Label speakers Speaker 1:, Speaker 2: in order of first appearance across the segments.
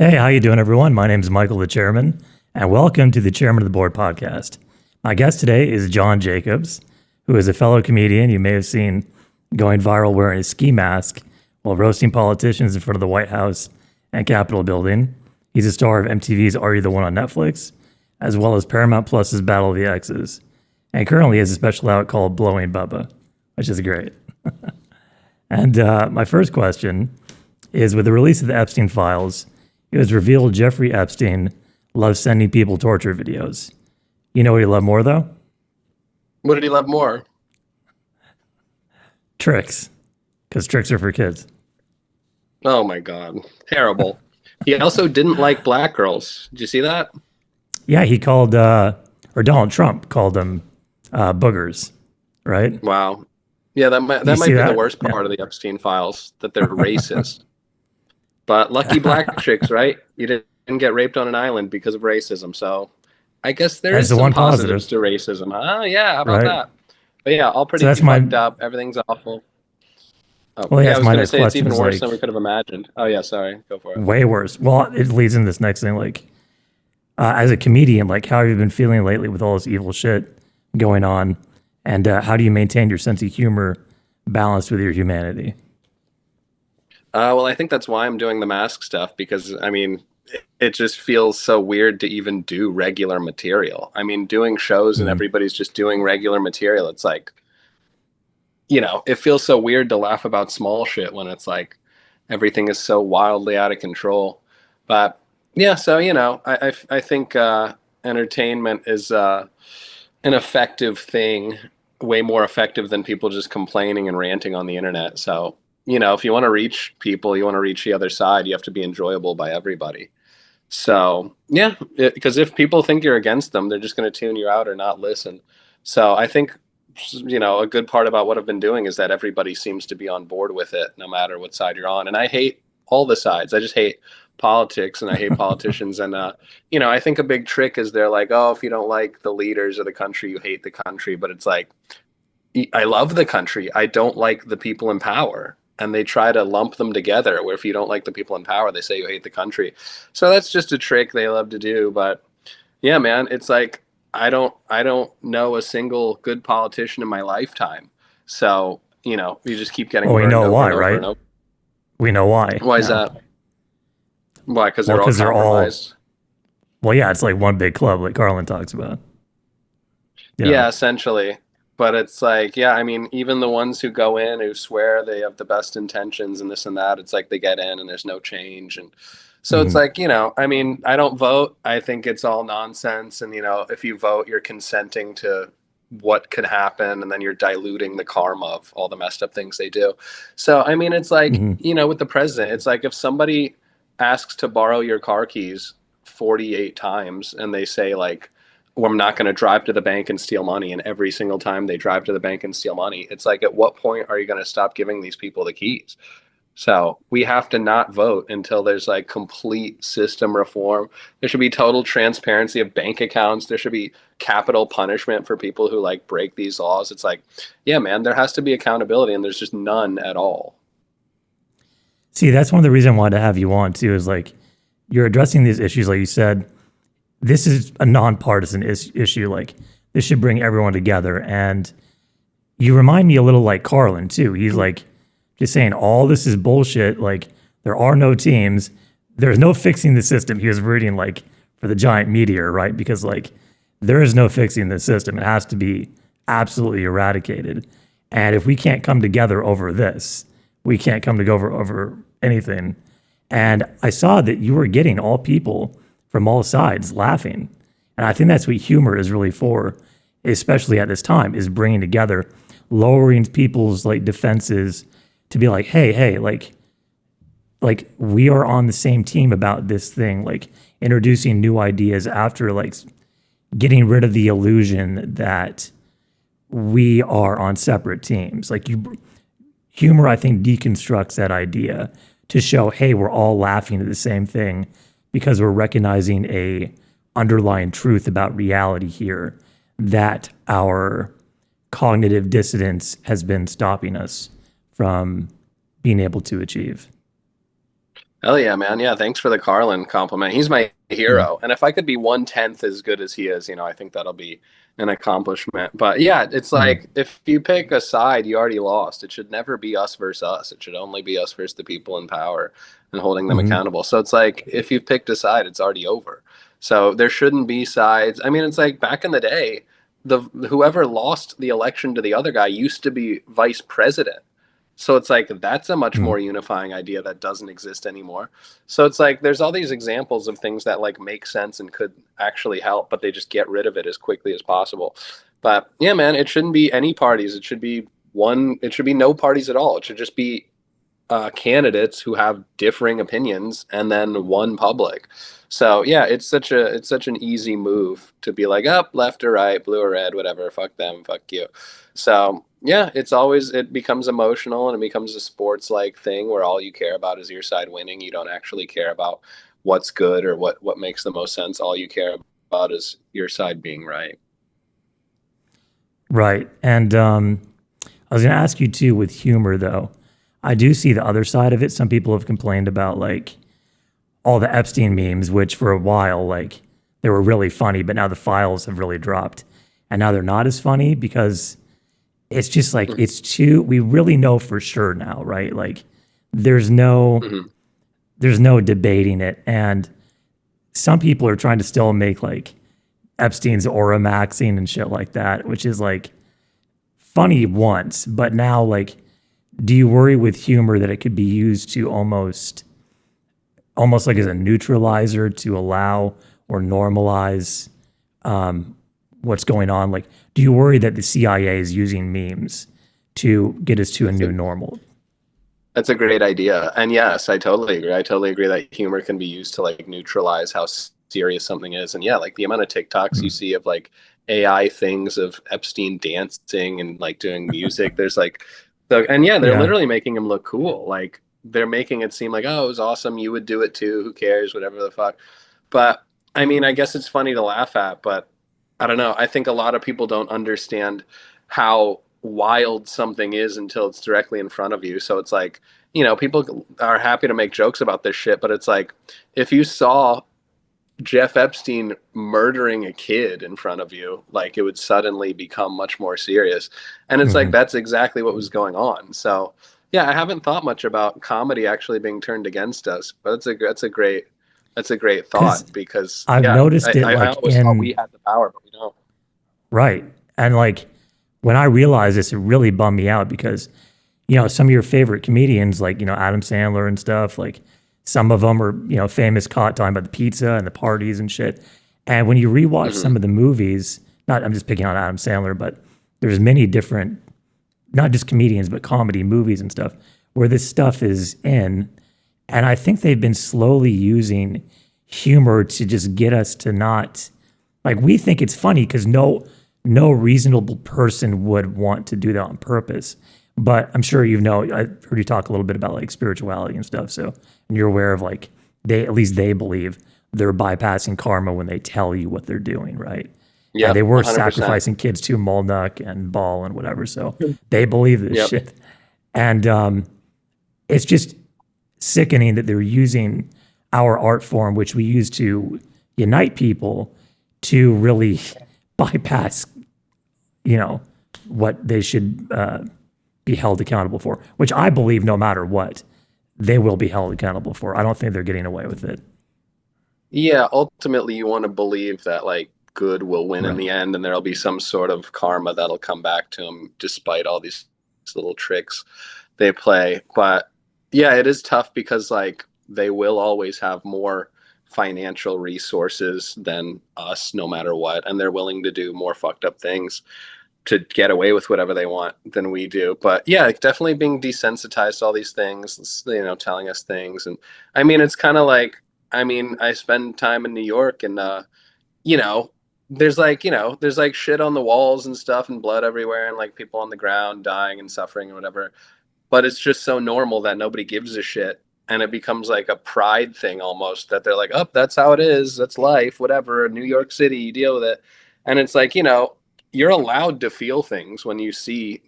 Speaker 1: Hey, how you doing, everyone? My name is Michael, the chairman, and welcome to the Chairman of the Board podcast. My guest today is John Jacobs, who is a fellow comedian you may have seen going viral wearing a ski mask while roasting politicians in front of the White House and Capitol building. He's a star of MTV's Are You the One on Netflix, as well as Paramount Plus's Battle of the Exes, and currently has a special out called Blowing Bubba, which is great. And my first question is, with the release of the Epstein Files, it was revealed Jeffrey Epstein loves sending people torture videos. You know what he loved more, though?
Speaker 2: What did he love more?
Speaker 1: Tricks. Because tricks are for kids.
Speaker 2: Oh my God. Terrible. He also didn't like black girls. Did you see that?
Speaker 1: Yeah, he called, or Donald Trump called them boogers, right?
Speaker 2: Wow. Yeah, that might be the worst part of the Epstein Files, that they're racist. But lucky black chicks, right? You didn't get raped on an island because of racism. So I guess there is some positives to racism. Oh, yeah. How about that? But yeah, all pretty fucked up. Everything's awful. Oh,
Speaker 1: well,
Speaker 2: yeah, I was going to say it's even worse than we could have imagined. Oh, yeah, sorry. Go for it.
Speaker 1: Way worse. Well, it leads into this next thing. Like, as a comedian, like, how have you been feeling lately with all this evil shit going on? And how do you maintain your sense of humor balanced with your humanity?
Speaker 2: Well, I think that's why I'm doing the mask stuff, because, I mean, it just feels so weird to even do regular material. I mean, doing shows and everybody's just doing regular material. It's like, you know, it feels so weird to laugh about small shit when it's like everything is so wildly out of control. But yeah, so, you know, I think entertainment is an effective thing, way more effective than people just complaining and ranting on the internet. So, you know, if you want to reach people, you want to reach the other side, you have to be enjoyable by everybody. So, yeah, because if people think you're against them, they're just going to tune you out or not listen. So I think, you know, a good part about what I've been doing is that everybody seems to be on board with it, no matter what side you're on. And I hate all the sides. I just hate politics and I hate politicians. And, you know, I think a big trick is they're like, oh, if you don't like the leaders of the country, you hate the country. But it's like, I love the country. I don't like the people in power. And they try to lump them together, where if you don't like the people in power, they say you hate the country. So that's just a trick they love to do. But yeah, man, it's like, I don't know a single good politician in my lifetime. So, you know, you just keep getting
Speaker 1: we know why, right? We know why.
Speaker 2: Why is that? Why? Because they're all compromised.
Speaker 1: Well, yeah, it's like one big club, like Carlin talks about.
Speaker 2: Yeah, essentially. But it's like, yeah, I mean, even the ones who go in who swear they have the best intentions and this and that, it's like they get in and there's no change. And so it's like, you know, I mean, I don't vote. I think it's all nonsense. And, you know, if you vote, you're consenting to what could happen, and then you're diluting the karma of all the messed up things they do. So, I mean, it's like, you know, with the president, it's like if somebody asks to borrow your car keys 48 times and they say like, well, I'm not going to drive to the bank and steal money, and every single time they drive to the bank and steal money, it's like, at what point are you going to stop giving these people the keys? So we have to not vote until there's like complete system reform. There should be total transparency of bank accounts. There should be capital punishment for people who like break these laws. It's like, yeah, man, there has to be accountability, and there's just none at all.
Speaker 1: See, that's one of the reasons I wanted to have you on too, is like, you're addressing these issues, like you said. This is a nonpartisan issue. Like, this should bring everyone together. And you remind me a little like Carlin too. He's like just saying all this is bullshit. Like, there are no teams. There's no fixing the system. He was rooting like for the giant meteor, right? Because like there is no fixing the system. It has to be absolutely eradicated. And if we can't come together over this, we can't come together over anything. And I saw that you were getting all people from all sides laughing. And I think that's what humor is really for, especially at this time, is bringing together, lowering people's like defenses to be like, hey, like we are on the same team about this thing, like introducing new ideas after like getting rid of the illusion that we are on separate teams. Like, humor, I think, deconstructs that idea to show, hey, we're all laughing at the same thing, because we're recognizing a underlying truth about reality here, that our cognitive dissonance has been stopping us from being able to achieve.
Speaker 2: Hell yeah, man. Yeah, thanks for the Carlin compliment. He's my
Speaker 1: Mm,
Speaker 2: hero. And if I could be 1/10 as good as he is, I think that'll be an accomplishment. But yeah, it's
Speaker 1: mm,
Speaker 2: like if you pick a side, you already lost. It should never be us versus us. It should only be us versus the people in power and holding them
Speaker 1: mm,
Speaker 2: accountable. So it's like if you've picked a side, it's already over. So there shouldn't be sides. I mean, it's like back in the day, the whoever lost the election to the other guy used to be vice president. So it's like that's a much
Speaker 1: mm.
Speaker 2: more unifying idea that doesn't exist anymore. So it's like there's all these examples of things that like make sense and could actually help, but they just get rid of it as quickly as possible. But yeah, man, it shouldn't be any parties. It should be one, it should be no parties at all. It should just be candidates who have differing opinions and then one public. So yeah, it's such an easy move to be like up, left or right, blue or red, whatever, fuck them, fuck you. So yeah, it becomes emotional and it becomes a sports like thing where all you care about is your side winning. You don't actually care about what's good or what makes the most sense. All you care about is your side being right.
Speaker 1: Right. And I was going to ask you too with humor, though. I do see the other side of it. Some people have complained about like all the Epstein memes, which for a while, like they were really funny, but now the files have really dropped. And now they're not as funny because it's just like, it's too, we really know for sure now, right? Like there's no,
Speaker 2: Mm-hmm.
Speaker 1: there's no debating it. And some people are trying to still make like Epstein's aura maxing and shit like that, which is like funny once, but now like, do you worry with humor that it could be used to almost like as a neutralizer to allow or normalize what's going on? Like, do you worry that the CIA is using memes to get us to a new normal?
Speaker 2: That's a great idea. And yes, I totally agree. I totally agree that humor can be used to like neutralize how serious something is. And yeah, like the amount of TikToks you
Speaker 1: Mm.
Speaker 2: see of like AI things of Epstein dancing and like doing music. There's like and yeah, they're
Speaker 1: Yeah,
Speaker 2: literally making him look cool. Like they're making it seem like, oh, it was awesome. You would do it too. Who cares? Whatever the fuck. But I mean, I guess it's funny to laugh at, but I don't know. I think a lot of people don't understand how wild something is until it's directly in front of you. So it's like, people are happy to make jokes about this shit, but it's like if you saw Jeff Epstein murdering a kid in front of you, like it would suddenly become much more serious. And it's like
Speaker 1: hmm,
Speaker 2: that's exactly what was going on. So yeah, I haven't thought much about comedy actually being turned against us, but that's a great
Speaker 1: because
Speaker 2: thought because
Speaker 1: I've
Speaker 2: yeah,
Speaker 1: noticed
Speaker 2: I,
Speaker 1: it
Speaker 2: I I
Speaker 1: like
Speaker 2: always thought we
Speaker 1: in
Speaker 2: had the power, but we don't.
Speaker 1: right, and like when I realized this, it really bummed me out because some of your favorite comedians, like Adam Sandler and stuff, like some of them are famous, caught talking about the pizza and the parties and shit. And when you rewatch
Speaker 2: Hmm.
Speaker 1: some of the movies, not I'm just picking on Adam Sandler, but there's many different, not just comedians, but comedy movies and stuff where this stuff is in. And I think they've been slowly using humor to just get us to not like we think it's funny because no reasonable person would want to do that on purpose. But I'm sure I've heard you talk a little bit about like spirituality and stuff. So and you're aware of like at least they believe they're bypassing karma when they tell you what they're doing, right? And they
Speaker 2: Yep,
Speaker 1: were
Speaker 2: 100%.
Speaker 1: sacrificing kids to Molnuck and Baal and whatever. So they believe this
Speaker 2: Yep.
Speaker 1: shit. And it's just sickening that they're using our art form, which we use to unite people, to really bypass, you know, what they should be held accountable for, which I believe no matter what, they will be held accountable for. I don't think they're getting away with it.
Speaker 2: Yeah, ultimately you want to believe that like good will win in
Speaker 1: Right.
Speaker 2: the end and there'll be some sort of karma that'll come back to them despite all these little tricks they play. But yeah, it is tough because like they will always have more financial resources than us no matter what, and they're willing to do more fucked up things to get away with whatever they want than we do. But yeah, definitely being desensitized to all these things, telling us things. And I mean, it's kind of like, I mean, I spend time in New York and, you know, there's like shit on the walls and stuff and blood everywhere and like people on the ground dying and suffering and whatever. But it's just so normal that nobody gives a shit. And it becomes like a pride thing almost that they're like, oh, that's how it is. That's life, whatever. New York City, you deal with it. And it's like, you're allowed to feel things when you see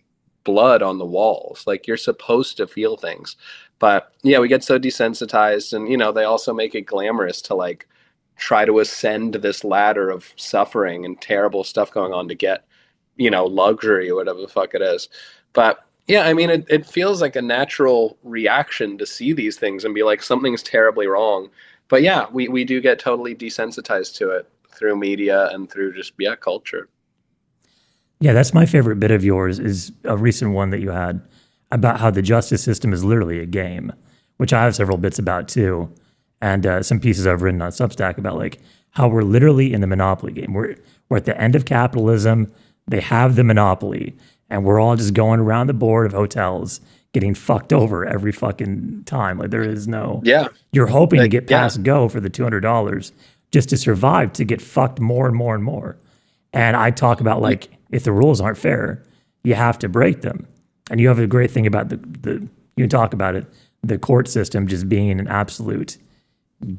Speaker 2: blood on the walls. Like, you're supposed to feel things. But yeah, we get so desensitized, and they also make it glamorous to like try to ascend this ladder of suffering and terrible stuff going on to get, luxury or whatever the fuck it is. But yeah, I mean, it feels like a natural reaction to see these things and be like, something's terribly wrong. But yeah, we do get totally desensitized to it through media and through just, yeah, culture.
Speaker 1: Yeah, that's my favorite bit of yours is a recent one that you had about how the justice system is literally a game, which I have several bits about too, and some pieces I've written on Substack about like how we're literally in the monopoly game. We're at the end of capitalism. They have the monopoly, and we're all just going around the board of hotels getting fucked over every fucking time. Like there is no.
Speaker 2: Yeah.
Speaker 1: You're hoping to get
Speaker 2: Yeah.
Speaker 1: past go for the $200 just to survive, to get fucked more and more and more. And I talk about like if the rules aren't fair, you have to break them. And you have a great thing about the you can talk about it, the court system just being an absolute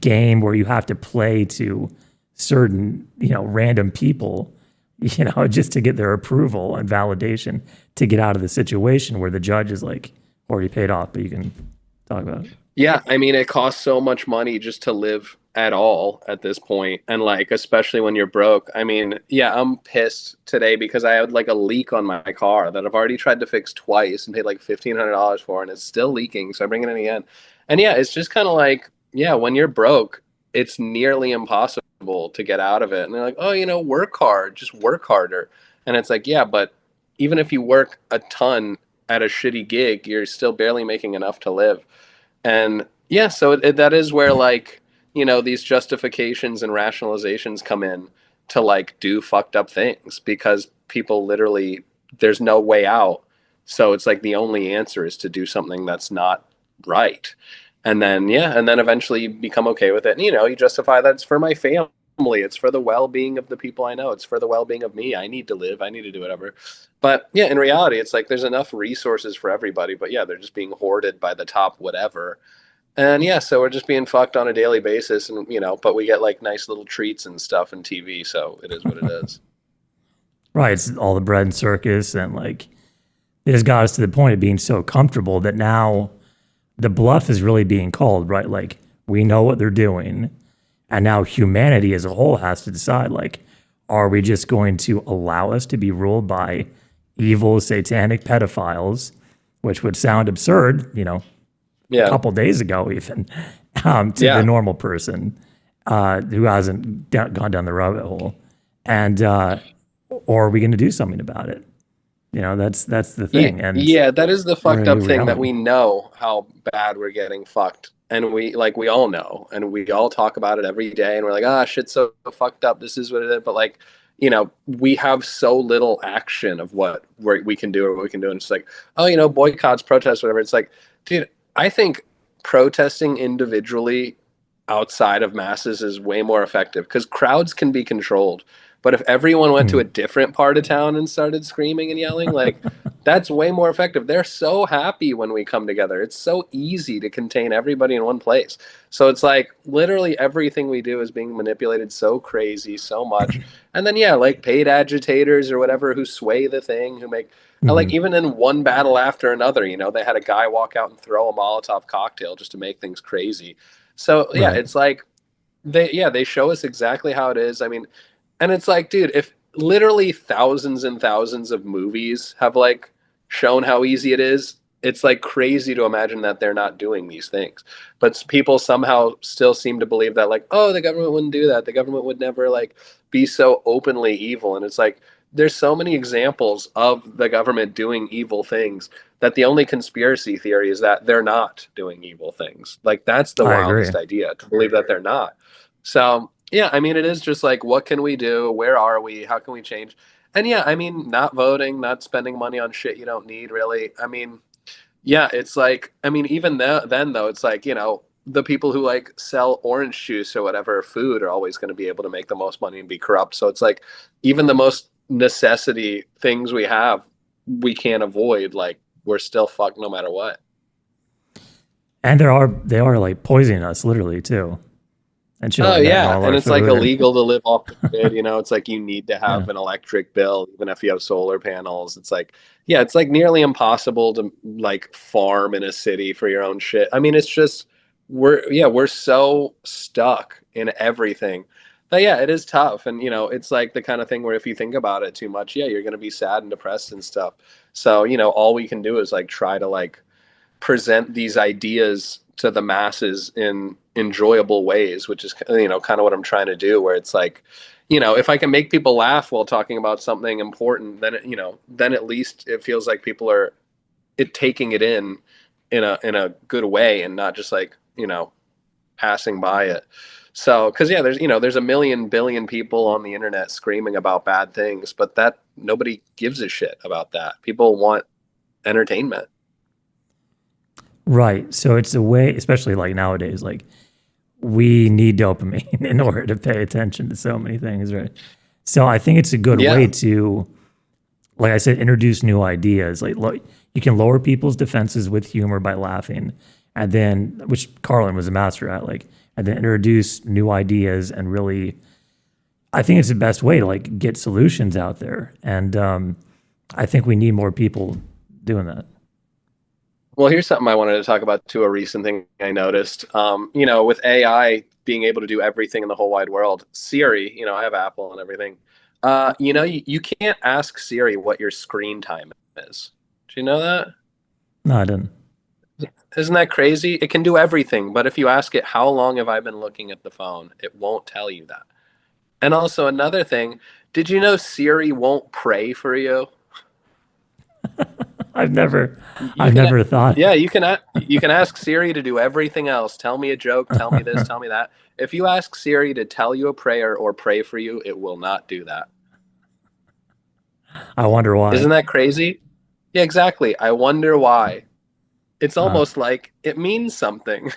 Speaker 1: game where you have to play to certain, random people, just to get their approval and validation to get out of the situation where the judge is like already paid off, but you can talk about it.
Speaker 2: Yeah, I mean, it costs so much money just to live at all at this point, and like especially when you're broke. I mean, yeah, I'm pissed today because I had like a leak on my car that I've already tried to fix twice and paid like $1,500 for, and it's still leaking. So I bring it in again, and yeah, it's just kind of like, yeah, when you're broke, it's nearly impossible to get out of it. And they're like, oh, work hard, just work harder, and it's like, yeah, but even if you work a ton at a shitty gig, you're still barely making enough to live. And yeah, so that is where like, these justifications and rationalizations come in to like do fucked up things because people literally, there's no way out. So it's like the only answer is to do something that's not right. And then, yeah, and then eventually you become okay with it. And, you justify that it's for my family. It's for the well-being of the people I know. It's for the well-being of me. I need to live. I need to do whatever. But yeah, in reality, it's like there's enough resources for everybody. But yeah, they're just being hoarded by the top whatever. And yeah, so we're just being fucked on a daily basis. And, but we get like nice little treats and stuff and TV. So it is what it is.
Speaker 1: Right. It's all the bread and circus. And like, it has got us to the point of being so comfortable that now the bluff is really being called, right? Like, we know what they're doing. And now humanity as a whole has to decide, like, are we just going to allow us to be ruled by evil, satanic pedophiles, which would sound absurd,
Speaker 2: Yeah.
Speaker 1: a couple days ago, even to the normal person who hasn't gone down the rabbit hole, and or are we going to do something about it? That's the thing. And
Speaker 2: yeah, that is the
Speaker 1: we're in
Speaker 2: fucked
Speaker 1: a
Speaker 2: up
Speaker 1: new
Speaker 2: thing, that
Speaker 1: reality.
Speaker 2: we know how bad we're getting fucked. And we all know, and we all talk about it every day, and we're like, ah, shit's so fucked up. This is what it is. But like, we have so little action of what we can do or what we can do. And it's like, oh, boycotts, protests, whatever. It's like, dude, I think protesting individually outside of masses is way more effective because crowds can be controlled. But if everyone went to a different part of town and started screaming and yelling, like, that's way more effective. They're so happy when we come together. It's so easy to contain everybody in one place. So it's like literally everything we do is being manipulated so crazy, so much. And then, yeah, like paid agitators or whatever who sway the thing, who make, like, even in one battle after another, they had a guy walk out and throw a Molotov cocktail just to make things crazy. So, yeah,
Speaker 1: Right.
Speaker 2: it's like, they show us exactly how it is. I mean, and it's like, dude, if literally thousands and thousands of movies have like shown how easy it is, it's like crazy to imagine that they're not doing these things. But people somehow still seem to believe that, like, oh, the government wouldn't do that. The government would never like be so openly evil. And it's like there's so many examples of the government doing evil things that the only conspiracy theory is that they're not doing evil things. Like, that's the
Speaker 1: I agree.
Speaker 2: wildest idea, to believe that they're not. So yeah, I mean, it is just like, what can we do? Where are we? How can we change? And yeah, I mean, not voting, not spending money on shit you don't need, really. I mean, yeah, it's like, I mean, even then though, it's like, the people who like sell orange juice or whatever food are always going to be able to make the most money and be corrupt. So it's like, even the most necessity things we have, we can't avoid. Like, we're still fucked no matter what.
Speaker 1: And they are like poisoning us literally too. and shit
Speaker 2: Oh
Speaker 1: like that, and
Speaker 2: yeah,
Speaker 1: all
Speaker 2: and
Speaker 1: our
Speaker 2: it's like
Speaker 1: food. And
Speaker 2: illegal to live off the grid, you know, it's like you need to
Speaker 1: yeah,
Speaker 2: have an electric bill even if you have solar panels. It's like yeah, it's like nearly impossible to like farm in a city for your own shit. I mean, it's just we're so stuck in everything. But yeah, it is tough and you know, it's like the kind of thing where if you think about it too much, yeah, you're going to be sad and depressed and stuff. So, you know, all we can do is like try to like present these ideas to the masses in enjoyable ways, which is you know kind of what I'm trying to do. Where it's like, you know, if I can make people laugh while talking about something important, then you know, then at least it feels like people are taking it in a good way and not just like you know passing by it. So, because yeah, there's you know there's a million billion people on the internet screaming about bad things, but that nobody gives a shit about that. People want entertainment.
Speaker 1: right. So it's a way, especially like nowadays, like we need dopamine in order to pay attention to so many things, right? So I think it's a good way
Speaker 2: Yeah.
Speaker 1: to, like I said, introduce new ideas. Like you can lower people's defenses with humor by laughing, and then which Carlin was a master at, like, and then introduce new ideas and really, I think it's the best way to like get solutions out there. And I think we need more people doing that.
Speaker 2: Well, here's something I wanted to talk about too. A recent thing I noticed, you know, with AI being able to do everything in the whole wide world, Siri, you know, I have Apple and everything. You know, you can't ask Siri what your screen time is. Do you know that?
Speaker 1: No, I didn't.
Speaker 2: Isn't that crazy? It can do everything, but if you ask it, how long have I been looking at the phone? It won't tell you that. And also another thing, did you know Siri won't pray for you?
Speaker 1: I've never,
Speaker 2: You
Speaker 1: I've
Speaker 2: can,
Speaker 1: never thought.
Speaker 2: yeah, you can ask Siri to do everything else. Tell me a joke, tell me this, tell me that. If you ask Siri to tell you a prayer or pray for you, it will not do that.
Speaker 1: I wonder why.
Speaker 2: Isn't that crazy? Yeah, exactly. I wonder why. It's
Speaker 1: Uh,
Speaker 2: almost like it means something.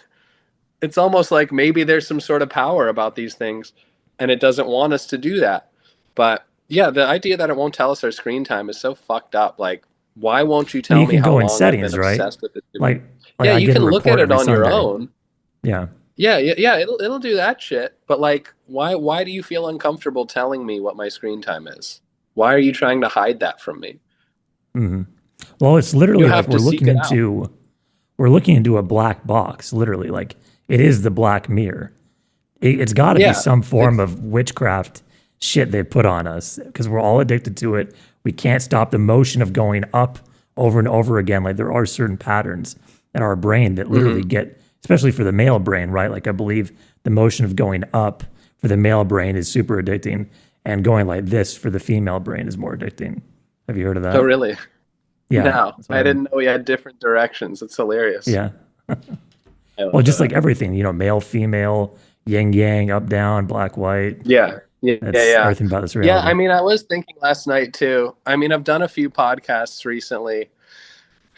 Speaker 2: It's almost like maybe there's some sort of power about these things and it doesn't want us to do that. But yeah, the idea that it won't tell us our screen time is so fucked up. Like, why won't you
Speaker 1: but
Speaker 2: tell
Speaker 1: you
Speaker 2: me
Speaker 1: can
Speaker 2: how
Speaker 1: go in
Speaker 2: long I've been
Speaker 1: settings, right?
Speaker 2: obsessed with this?
Speaker 1: Like, like
Speaker 2: Yeah,
Speaker 1: I
Speaker 2: you
Speaker 1: get a
Speaker 2: can look at
Speaker 1: report
Speaker 2: it
Speaker 1: every
Speaker 2: on your
Speaker 1: Sunday.
Speaker 2: own.
Speaker 1: Yeah.
Speaker 2: Yeah, yeah, yeah. It'll do that shit. But like, why do you feel uncomfortable telling me what my screen time is? Why are you trying to hide that from me?
Speaker 1: Hmm. Well, it's
Speaker 2: You
Speaker 1: literally like
Speaker 2: have to seek it out.
Speaker 1: we're looking into a black box. Literally, like it is the black mirror. It's got to be
Speaker 2: Yeah,
Speaker 1: some form
Speaker 2: it's
Speaker 1: of witchcraft shit they put on us because we're all addicted to it. We can't stop the motion of going up over and over again. Like there are certain patterns in our brain that literally
Speaker 2: mhm.
Speaker 1: get, especially for the male brain, right? Like I believe the motion of going up for the male brain is super addicting, and going like this for the female brain is more addicting. Have you heard of
Speaker 2: Oh,
Speaker 1: that?
Speaker 2: really?
Speaker 1: Yeah,
Speaker 2: No,
Speaker 1: that's what
Speaker 2: I
Speaker 1: I heard.
Speaker 2: didn't know we had different directions. It's hilarious.
Speaker 1: Yeah.
Speaker 2: I
Speaker 1: Well,
Speaker 2: love
Speaker 1: just like
Speaker 2: that.
Speaker 1: everything, male, female, yin, yang, up, down, black, white.
Speaker 2: Yeah, yeah, yeah,
Speaker 1: That's
Speaker 2: yeah.
Speaker 1: everything about this
Speaker 2: Yeah,
Speaker 1: reality.
Speaker 2: I mean, I was thinking last night too. I mean, I've done a few podcasts recently,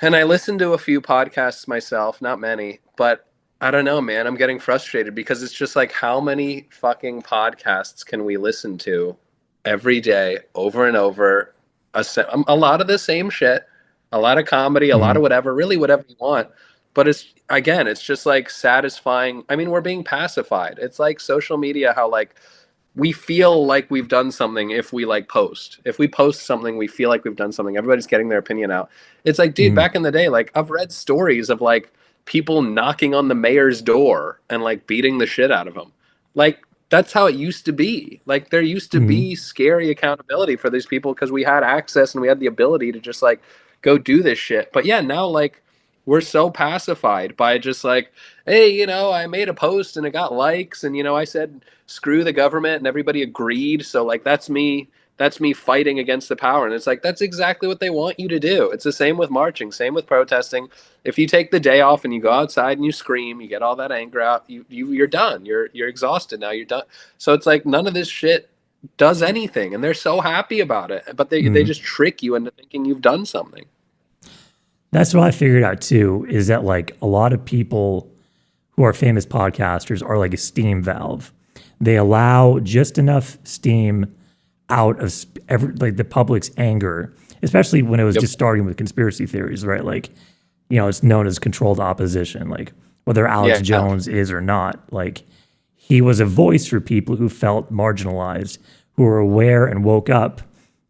Speaker 2: and I listened to a few podcasts myself, not many, but I don't know, man. I'm getting frustrated because it's just like, how many fucking podcasts can we listen to every day, over and over? A lot of the same shit, a lot of comedy, a lot
Speaker 1: Hmm.
Speaker 2: of whatever, really whatever you want. But it's again, it's just like satisfying. I mean, we're being pacified. It's like social media, how like we feel like we've done something if we like post. If we post something, we feel like we've done something. Everybody's getting their opinion out. It's like, dude,
Speaker 1: Hmm.
Speaker 2: back in the day, like I've read stories of like people knocking on the mayor's door and like beating the shit out of him. Like that's how it used to be. Like there used to
Speaker 1: Hmm.
Speaker 2: be scary accountability for these people because we had access and we had the ability to just like go do this shit. But yeah, now like we're so pacified by just like, hey, you know, I made a post and it got likes and you know, I said screw the government and everybody agreed. So like that's me fighting against the power. And it's like that's exactly what they want you to do. It's the same with marching, same with protesting. If you take the day off and you go outside and you scream, you get all that anger out, you're done. You're exhausted now. You're done. So it's like none of this shit does anything and they're so happy about it. But they
Speaker 1: Hmm.
Speaker 2: just trick you into thinking you've done something.
Speaker 1: That's what I figured out too, is that like a lot of people who are famous podcasters are like a steam valve. They allow just enough steam out of like the public's anger, especially when it was
Speaker 2: Yep.
Speaker 1: just starting with conspiracy theories, right? Like, it's known as controlled opposition, like whether Alex
Speaker 2: Yeah.
Speaker 1: Jones is or not. Like he was a voice for people who felt marginalized, who were aware and woke up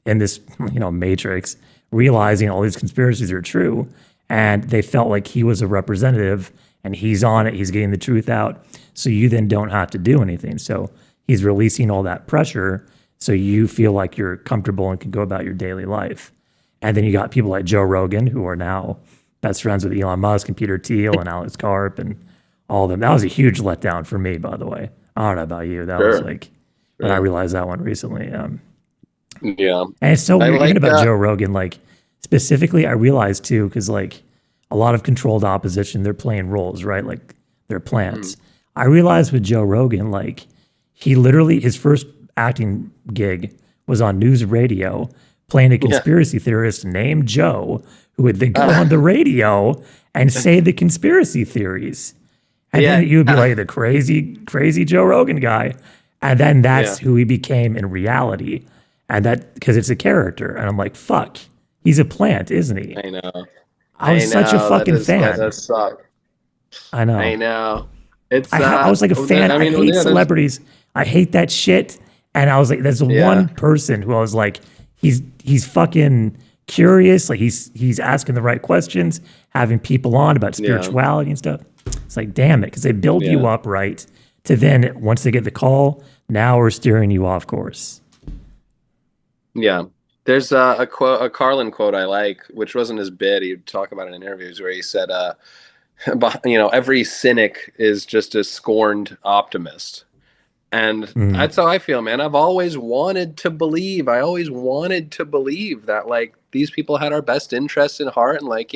Speaker 1: in this, matrix, realizing all these conspiracies are true. And they felt like he was a representative and he's on it. He's getting the truth out. So you then don't have to do anything. So he's releasing all that pressure. So you feel like you're comfortable and can go about your daily life. And then you got people like Joe Rogan, who are now best friends with Elon Musk and Peter Thiel and Alex Karp and all of them. That was a huge letdown for me, by the way. I don't know about you. That was like, when I realized that one recently.
Speaker 2: Yeah.
Speaker 1: And it's so weird
Speaker 2: like
Speaker 1: about
Speaker 2: that.
Speaker 1: Joe Rogan. Like, specifically, I realized too, because like a lot of controlled opposition, they're playing roles, right? Like they're plants. I realized with Joe Rogan, like he literally, his first acting gig was on news radio playing a conspiracy theorist named Joe who would then go on the radio and say the conspiracy theories. And then you would be like the crazy Joe Rogan guy. And then that's who he became in reality. And that, because it's a character. And I'm like, fuck, he's a plant, isn't he?
Speaker 2: I know.
Speaker 1: I was such a fucking fan.
Speaker 2: That does suck.
Speaker 1: I know.
Speaker 2: I know. It's.
Speaker 1: I was like a fan. I hate celebrities. I hate that shit. And I was like, there's one person who I was like, he's fucking curious. Like he's asking the right questions, having people on about spirituality and stuff. It's like, damn it, because they build you up right to then once they get the call, now we're steering you off course.
Speaker 2: Yeah. There's a Carlin quote I like, which wasn't his bit. He'd talk about it in interviews where he said, every cynic is just a scorned optimist. And that's how I feel, man. I've always wanted to believe. I always wanted to believe that like these people had our best interests in heart, and like,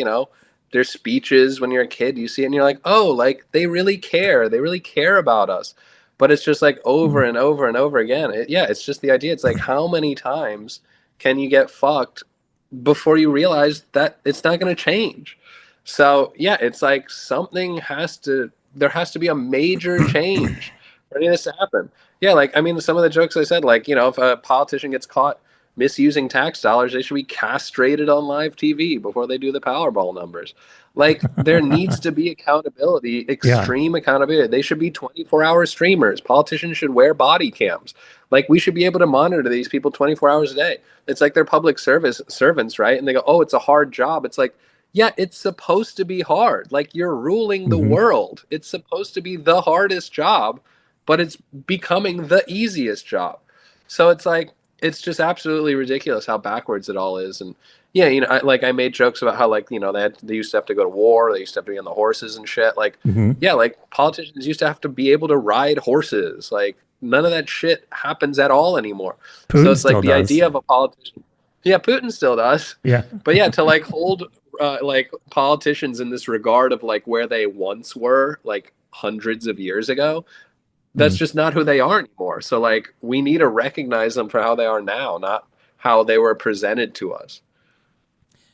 Speaker 2: their speeches when you're a kid, you see it and you're like, oh, like they really care. They really care about us. But it's just like over and over and over again. It's just the idea. It's like, how many times can you get fucked before you realize that it's not going to change? So yeah, it's like there has to be a major change for this to happen. Yeah, like, I mean, some of the jokes I said, like, if a politician gets caught misusing tax dollars, they should be castrated on live TV before they do the Powerball numbers. Like, there needs to be accountability, extreme accountability. They should be 24-hour streamers. Politicians should wear body cams. Like, we should be able to monitor these people 24 hours a day. It's like they're public servants, right? And they go, oh, it's a hard job. It's like, yeah, it's supposed to be hard. Like, you're ruling the world. It's supposed to be the hardest job, but it's becoming the easiest job. So it's like, it's just absolutely ridiculous how backwards it all is. And yeah, I made jokes about how like, they used to have to go to war. They used to have to be on the horses and shit. Like, like politicians used to have to be able to ride horses. Like, none of that shit happens at all anymore.
Speaker 1: Putin
Speaker 2: so it's like the
Speaker 1: does.
Speaker 2: idea of a politician. Yeah, Putin still does.
Speaker 1: Yeah.
Speaker 2: But yeah, to like hold like politicians in this regard of like where they once were like hundreds of years ago, that's just not who they are anymore. So like we need to recognize them for how they are now, not how they were presented to us.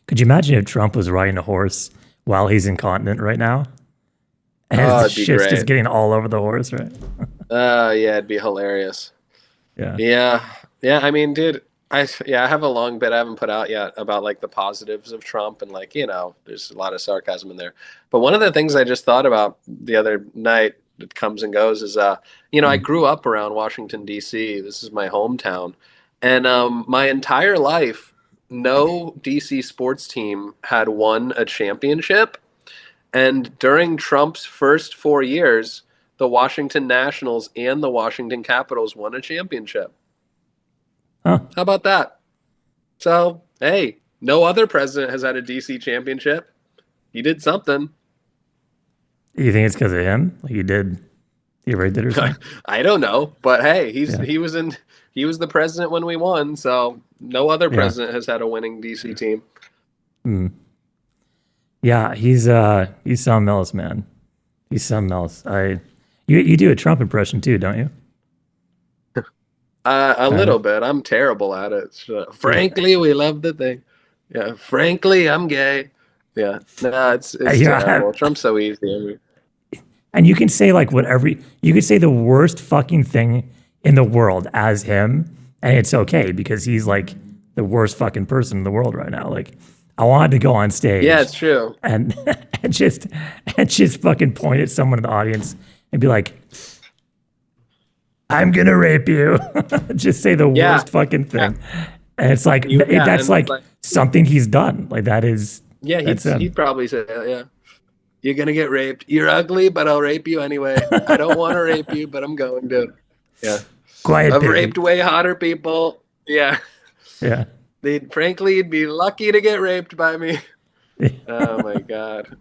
Speaker 1: Could you imagine if Trump was riding a horse while he's incontinent right now? And his shit's just getting all over the horse, right?
Speaker 2: Yeah, it'd be hilarious.
Speaker 1: Yeah.
Speaker 2: I mean, dude, I have a long bit I haven't put out yet about like the positives of Trump, and like, there's a lot of sarcasm in there. But one of the things I just thought about the other night that comes and goes is, I grew up around Washington, D.C. This is my hometown. And my entire life, no D.C. sports team had won a championship. And during Trump's first 4 years, the Washington Nationals and the Washington Capitals won a championship.
Speaker 1: Huh.
Speaker 2: How about that? So, hey, no other president has had a DC championship. He did something.
Speaker 1: You think it's because of him? Like he already did or something?
Speaker 2: I don't know, but hey, he was the president when we won, so no other president has had a winning DC team.
Speaker 1: Yeah, he's something else, man. He's something else. You do a Trump impression too, don't you?
Speaker 2: A little bit. I'm terrible at it. So, frankly, we love the thing. Yeah. Frankly, I'm gay. Yeah. No, it's terrible. Trump's so easy.
Speaker 1: And you can say like whatever. You could say the worst fucking thing in the world as him, and it's okay because he's like the worst fucking person in the world right now. Like, I wanted to go on stage.
Speaker 2: Yeah, it's true.
Speaker 1: And just fucking point at someone in the audience and be like, I'm gonna rape you. Just say the
Speaker 2: Yeah,
Speaker 1: worst fucking
Speaker 2: yeah,
Speaker 1: thing. And it's like that's
Speaker 2: and it's
Speaker 1: like
Speaker 2: like,
Speaker 1: something he's done. Like
Speaker 2: yeah,
Speaker 1: that's
Speaker 2: he'd
Speaker 1: him.
Speaker 2: probably say, yeah, you're gonna get raped. You're ugly, but I'll rape you anyway. I don't want to rape you, but I'm going to. Yeah,
Speaker 1: Quiet
Speaker 2: I've
Speaker 1: baby.
Speaker 2: raped way hotter people. Yeah,
Speaker 1: Yeah.
Speaker 2: frankly, you'd be lucky to get raped by me. Oh my God.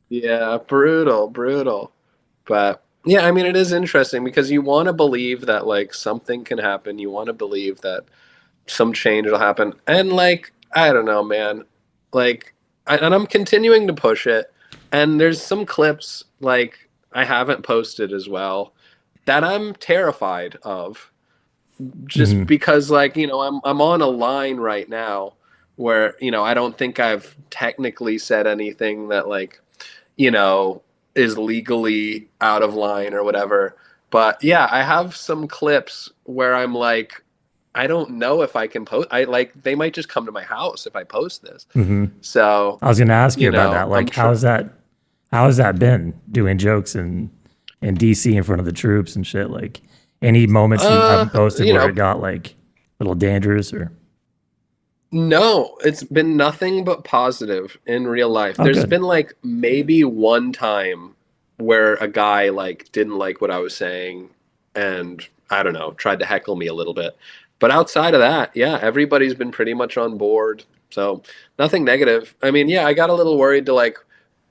Speaker 2: Yeah, brutal, brutal. But yeah, I mean, it is interesting because you want to believe that like something can happen. You want to believe that some change will happen. And like, I don't know, man. Like, and I'm continuing to push it. And there's some clips like I haven't posted as well that I'm terrified of, just
Speaker 1: Mhm.
Speaker 2: because like, I'm on a line right now where, I don't think I've technically said anything that like, you know, is legally out of line or whatever. But yeah, I have some clips where I'm like, I don't know if I can post. I like they might just come to my house if I post this.
Speaker 1: Mhm.
Speaker 2: So,
Speaker 1: I was gonna ask you about that.
Speaker 2: I'm
Speaker 1: Like, how has that been doing jokes in DC in front of the troops and shit? Like, any moments you haven't posted
Speaker 2: you
Speaker 1: where
Speaker 2: know,
Speaker 1: it got like a little dangerous or
Speaker 2: no, it's been nothing but positive in real life.
Speaker 1: oh
Speaker 2: There's
Speaker 1: good.
Speaker 2: been like maybe one time where a guy like didn't like what I was saying and I don't know, tried to heckle me a little bit. But outside of that, yeah, everybody's been pretty much on board. So, nothing negative. I mean, yeah, I got a little worried to like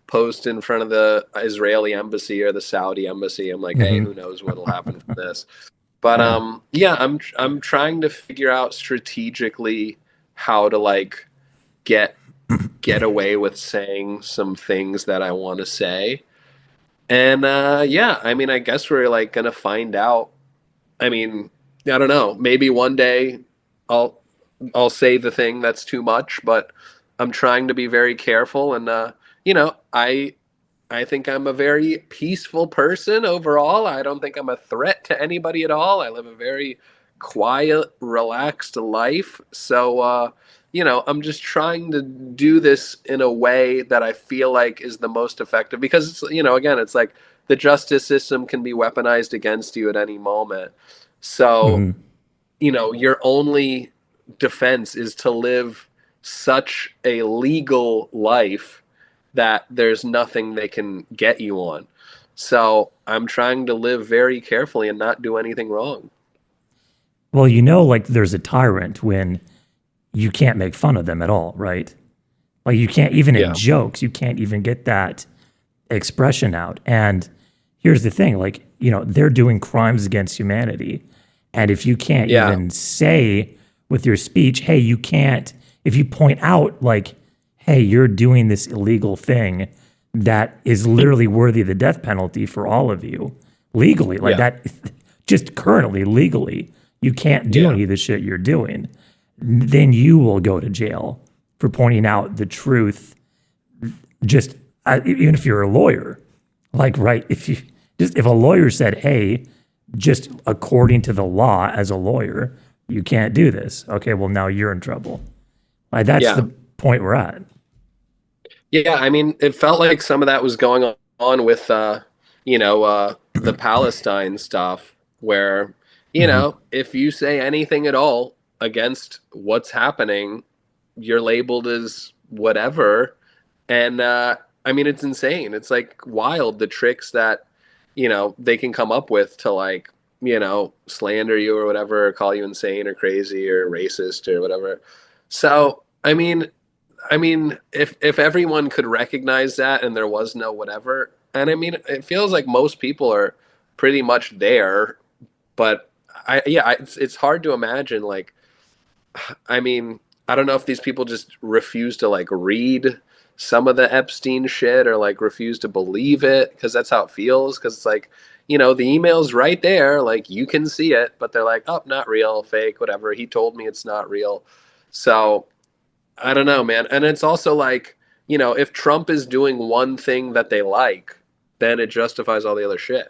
Speaker 2: post in front of the Israeli embassy or the Saudi embassy. I'm like, hey, who
Speaker 1: Hmm.
Speaker 2: knows what'll happen from this. But
Speaker 1: Yeah.
Speaker 2: yeah, I'm trying to figure out strategically how to like get get away with saying some things that I want to say. And yeah, I mean, I guess we're like gonna find out. I mean, I don't know. Maybe one day I'll I'll say the thing that's too much, but I'm trying to be very careful. And I think I'm a very peaceful person overall. I don't think I'm a threat to anybody at all. I live a very quiet, relaxed life. So, I'm just trying to do this in a way that I feel like is the most effective because again, it's like the justice system can be weaponized against you at any moment. So,
Speaker 1: Hmm.
Speaker 2: your only defense is to live such a legal life that there's nothing they can get you on. So I'm trying to live very carefully and not do anything wrong.
Speaker 1: Well, like there's a tyrant when you can't make fun of them at all, right? Like you can't even in
Speaker 2: Yeah.
Speaker 1: jokes, you can't even get that expression out. And here's the thing, like, they're doing crimes against humanity. And if you can't
Speaker 2: Yeah.
Speaker 1: even say with your speech, hey, you can't, if you point out like, hey, you're doing this illegal thing that is literally worthy of the death penalty for all of you legally, like
Speaker 2: Yeah.
Speaker 1: that, just currently legally, you can't do
Speaker 2: Yeah.
Speaker 1: any of the shit you're doing, then you will go to jail for pointing out the truth. Just even if you're a lawyer, like, right, if a lawyer said, hey, just according to the law as a lawyer, you can't do this. Okay, well, now you're in trouble. Like, that's the
Speaker 2: Yeah.
Speaker 1: point we're at.
Speaker 2: Yeah. I mean, it felt like some of that was going on with, the Palestine stuff, where,
Speaker 1: Hmm.
Speaker 2: if you say anything at all against what's happening, you're labeled as whatever. And I mean, it's insane. It's like wild the tricks that, they can come up with to like, slander you or whatever, or call you insane or crazy or racist or whatever. So, I mean, if everyone could recognize that and there was no whatever, and I mean, it feels like most people are pretty much there, but it's hard to imagine like I mean, I don't know if these people just refuse to like read some of the Epstein shit or like refuse to believe it because that's how it feels. Because it's like, the email's right there, like you can see it, but they're like, oh, not real, fake, whatever. He told me it's not real. So I don't know, man. And it's also like, if Trump is doing one thing that they like, then it justifies all the other shit.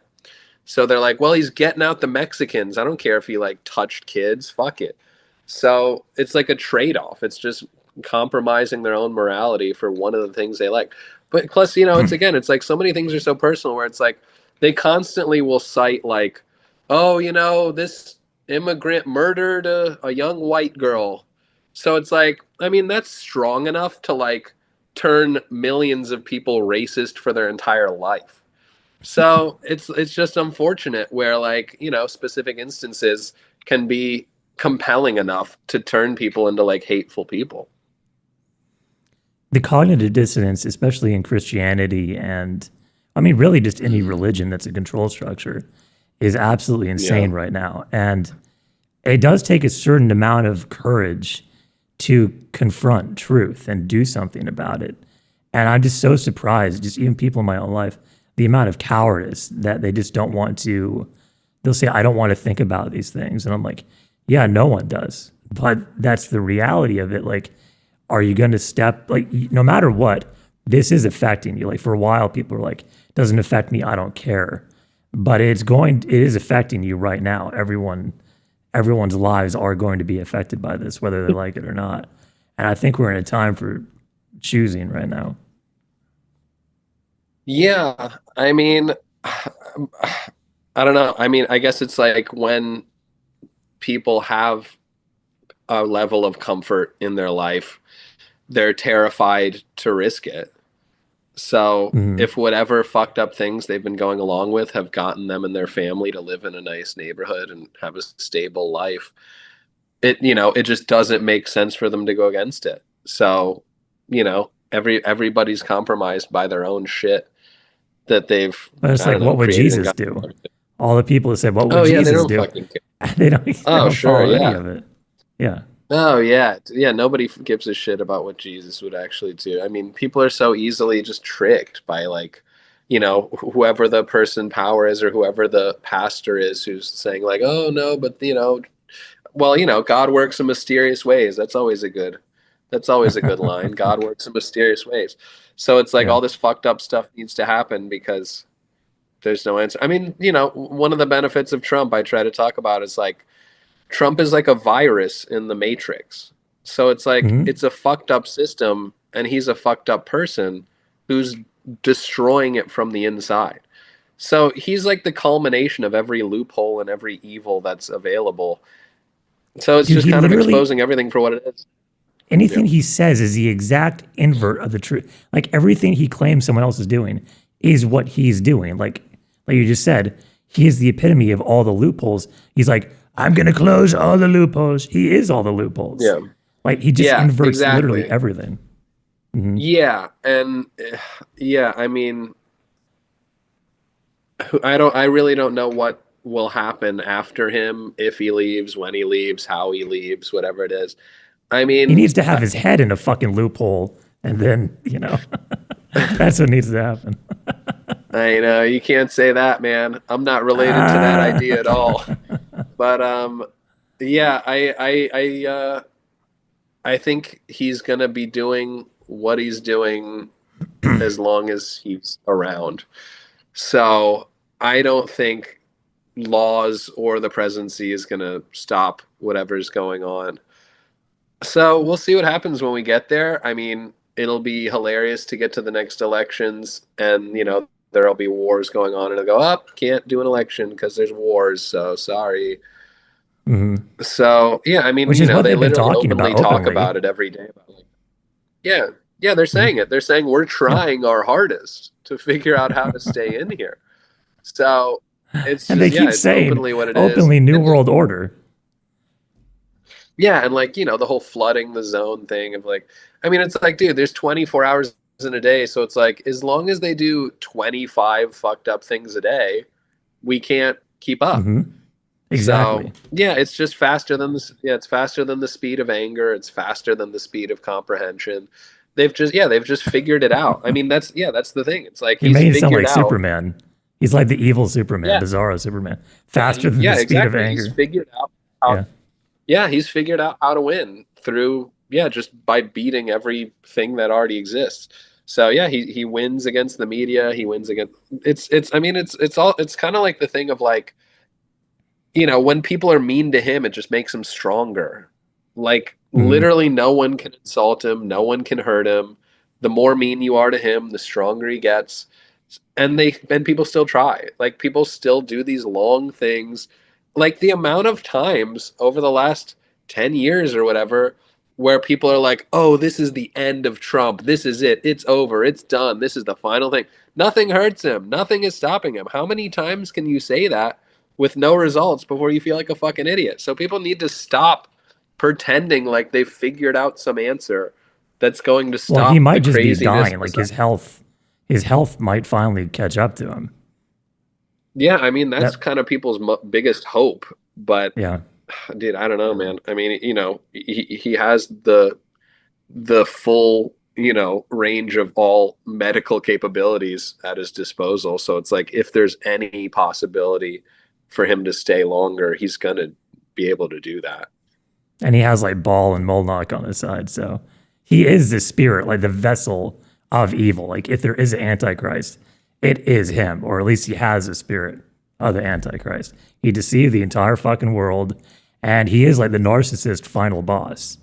Speaker 2: So they're like, well, he's getting out the Mexicans. I don't care if he like touched kids. Fuck it. So it's like a trade off. It's just compromising their own morality for one of the things they like. But plus, it's like so many things are so personal where it's like they constantly will cite like, oh, this immigrant murdered a young white girl. So it's like, I mean, that's strong enough to like turn millions of people racist for their entire life. So it's just unfortunate where like, specific instances can be compelling enough to turn people into like hateful people.
Speaker 1: The cognitive dissonance, especially in Christianity and I mean, really just any religion that's a control structure, is absolutely
Speaker 2: Yeah.
Speaker 1: insane right now. And it does take a certain amount of courage to confront truth and do something about it. And I'm just so surprised, just even people in my own life, the amount of cowardice that they just don't want to. They'll say, I don't want to think about these things. And I'm like, yeah, no one does. But that's the reality of it. Like, are you going to step, like, no matter what, this is affecting you. Like, for a while, people are like, doesn't affect me. I don't care. But it is affecting you right now. Everyone's lives are going to be affected by this, whether they like it or not. And I think we're in a time for choosing right now.
Speaker 2: Yeah, I mean, I don't know. I mean, I guess it's like when people have a level of comfort in their life, they're terrified to risk it. So
Speaker 1: Mhm.
Speaker 2: if whatever fucked up things they've been going along with have gotten them and their family to live in a nice neighborhood and have a stable life, it just doesn't make sense for them to go against it. So, everybody's compromised by their own shit that they've,
Speaker 1: But it's
Speaker 2: I
Speaker 1: like,
Speaker 2: don't know,
Speaker 1: what would
Speaker 2: created and
Speaker 1: Jesus
Speaker 2: got.
Speaker 1: do? All the people that said, what would
Speaker 2: Oh yeah, they
Speaker 1: Jesus
Speaker 2: don't
Speaker 1: do?
Speaker 2: fucking care.
Speaker 1: They
Speaker 2: Oh
Speaker 1: don't
Speaker 2: sure,
Speaker 1: follow any
Speaker 2: yeah.
Speaker 1: of it. Yeah.
Speaker 2: Oh yeah, yeah. Nobody gives a shit about what Jesus would actually do. I mean, people are so easily just tricked by like, whoever the person power is or whoever the pastor is who's saying like, oh no, but well, God works in mysterious ways. That's always a good line. God works in mysterious ways. So it's like
Speaker 1: Yeah.
Speaker 2: all this fucked up stuff needs to happen because there's no answer. I mean, one of the benefits of Trump I try to talk about is like Trump is like a virus in the Matrix. So it's like
Speaker 1: Hmm.
Speaker 2: it's a fucked up system and he's a fucked up person who's destroying it from the inside. So he's like the culmination of every loophole and every evil that's available. So it's
Speaker 1: Dude,
Speaker 2: just
Speaker 1: he
Speaker 2: kind of
Speaker 1: literally,
Speaker 2: exposing everything for what it is. Yeah.
Speaker 1: anything he says is the exact invert of the truth. Like everything he claims someone else is doing is what he's doing. Like you just said, he is the epitome of all the loopholes. He's like, I'm going to close all the loopholes. He is all the loopholes.
Speaker 2: Yeah.
Speaker 1: Like he just
Speaker 2: Yeah,
Speaker 1: inverts literally
Speaker 2: exactly.
Speaker 1: everything. Hmm.
Speaker 2: Yeah, and yeah, I mean, I really don't know what will happen after him if he leaves, when he leaves, how he leaves, whatever it is. I
Speaker 1: He
Speaker 2: mean,
Speaker 1: needs to have his head in a fucking loophole. And then, that's what needs to happen.
Speaker 2: I know you can't say that, man. I'm not related to that
Speaker 1: Ah.
Speaker 2: idea at all. But yeah, I think he's gonna be doing what he's doing as long as he's around. So I don't think laws or the presidency is gonna stop whatever's going on. So we'll see what happens when we get there. I mean, it'll be hilarious to get to the next elections, and there'll be wars going on, and it'll go up. Can't do an election because there's wars. So sorry.
Speaker 1: Mhm.
Speaker 2: So yeah, I mean,
Speaker 1: Which is what
Speaker 2: they
Speaker 1: they've been
Speaker 2: literally
Speaker 1: talking about
Speaker 2: openly talk
Speaker 1: openly.
Speaker 2: about it every day. About like, yeah, yeah, they're
Speaker 1: Mhm.
Speaker 2: saying it. They're saying we're
Speaker 1: Yeah.
Speaker 2: trying our hardest to figure out how to stay in here. So it's
Speaker 1: And they
Speaker 2: just yeah,
Speaker 1: keep
Speaker 2: it's
Speaker 1: saying
Speaker 2: openly what it is,
Speaker 1: openly New
Speaker 2: and
Speaker 1: World Order.
Speaker 2: yeah, and like, the whole flooding the zone thing of like, I mean, it's like, dude, there's 24 hours in a day. So it's like, as long as they do 25 fucked up things a day, we can't keep up.
Speaker 1: Hmm.
Speaker 2: So
Speaker 1: Exactly.
Speaker 2: yeah, it's just faster than it's faster than the speed of anger. It's faster than the speed of comprehension. They've just figured it out. I mean, that's the thing. It's like
Speaker 1: He
Speaker 2: he's
Speaker 1: made it sound
Speaker 2: figured
Speaker 1: like
Speaker 2: out.
Speaker 1: Superman. He's like the evil Superman,
Speaker 2: Yeah,
Speaker 1: Bizarro Superman,
Speaker 2: yeah,
Speaker 1: faster than the
Speaker 2: yeah,
Speaker 1: speed of
Speaker 2: exactly. He's
Speaker 1: anger.
Speaker 2: figured out how
Speaker 1: Yeah.
Speaker 2: Yeah, he's figured out how to win through, yeah, just by beating everything that already exists. So yeah, he wins against the media. He wins against I mean it's kind of like the thing of like, when people are mean to him, it just makes him stronger. Like
Speaker 1: Hmm.
Speaker 2: literally no one can insult him, no one can hurt him. The more mean you are to him, the stronger he gets. And people still try. Like people still do these long things like the amount of times over the last 10 years or whatever where people are like, oh, this is the end of Trump. This is it. It's over. It's done. This is the final thing. Nothing hurts him. Nothing is stopping him. How many times can you say that with no results before you feel like a fucking idiot? So people need to stop pretending like they've figured out some answer that's going to
Speaker 1: Well, he
Speaker 2: stop the
Speaker 1: might just be
Speaker 2: craziness.
Speaker 1: dying. Like his health might finally catch up to him.
Speaker 2: Yeah, I mean, that's
Speaker 1: That
Speaker 2: kind of people's biggest hope. But
Speaker 1: yeah.
Speaker 2: dude, I don't know, man. I mean, he has the full, range of all medical capabilities at his disposal. So it's like if there's any possibility for him to stay longer, he's gonna be able to do that.
Speaker 1: And he has like Ball and Molnok on his side. So he is the spirit, like the vessel of evil. Like if there is an Antichrist, it is him, or at least he has the spirit of the Antichrist. He deceived the entire fucking world, and he is like the narcissist final boss.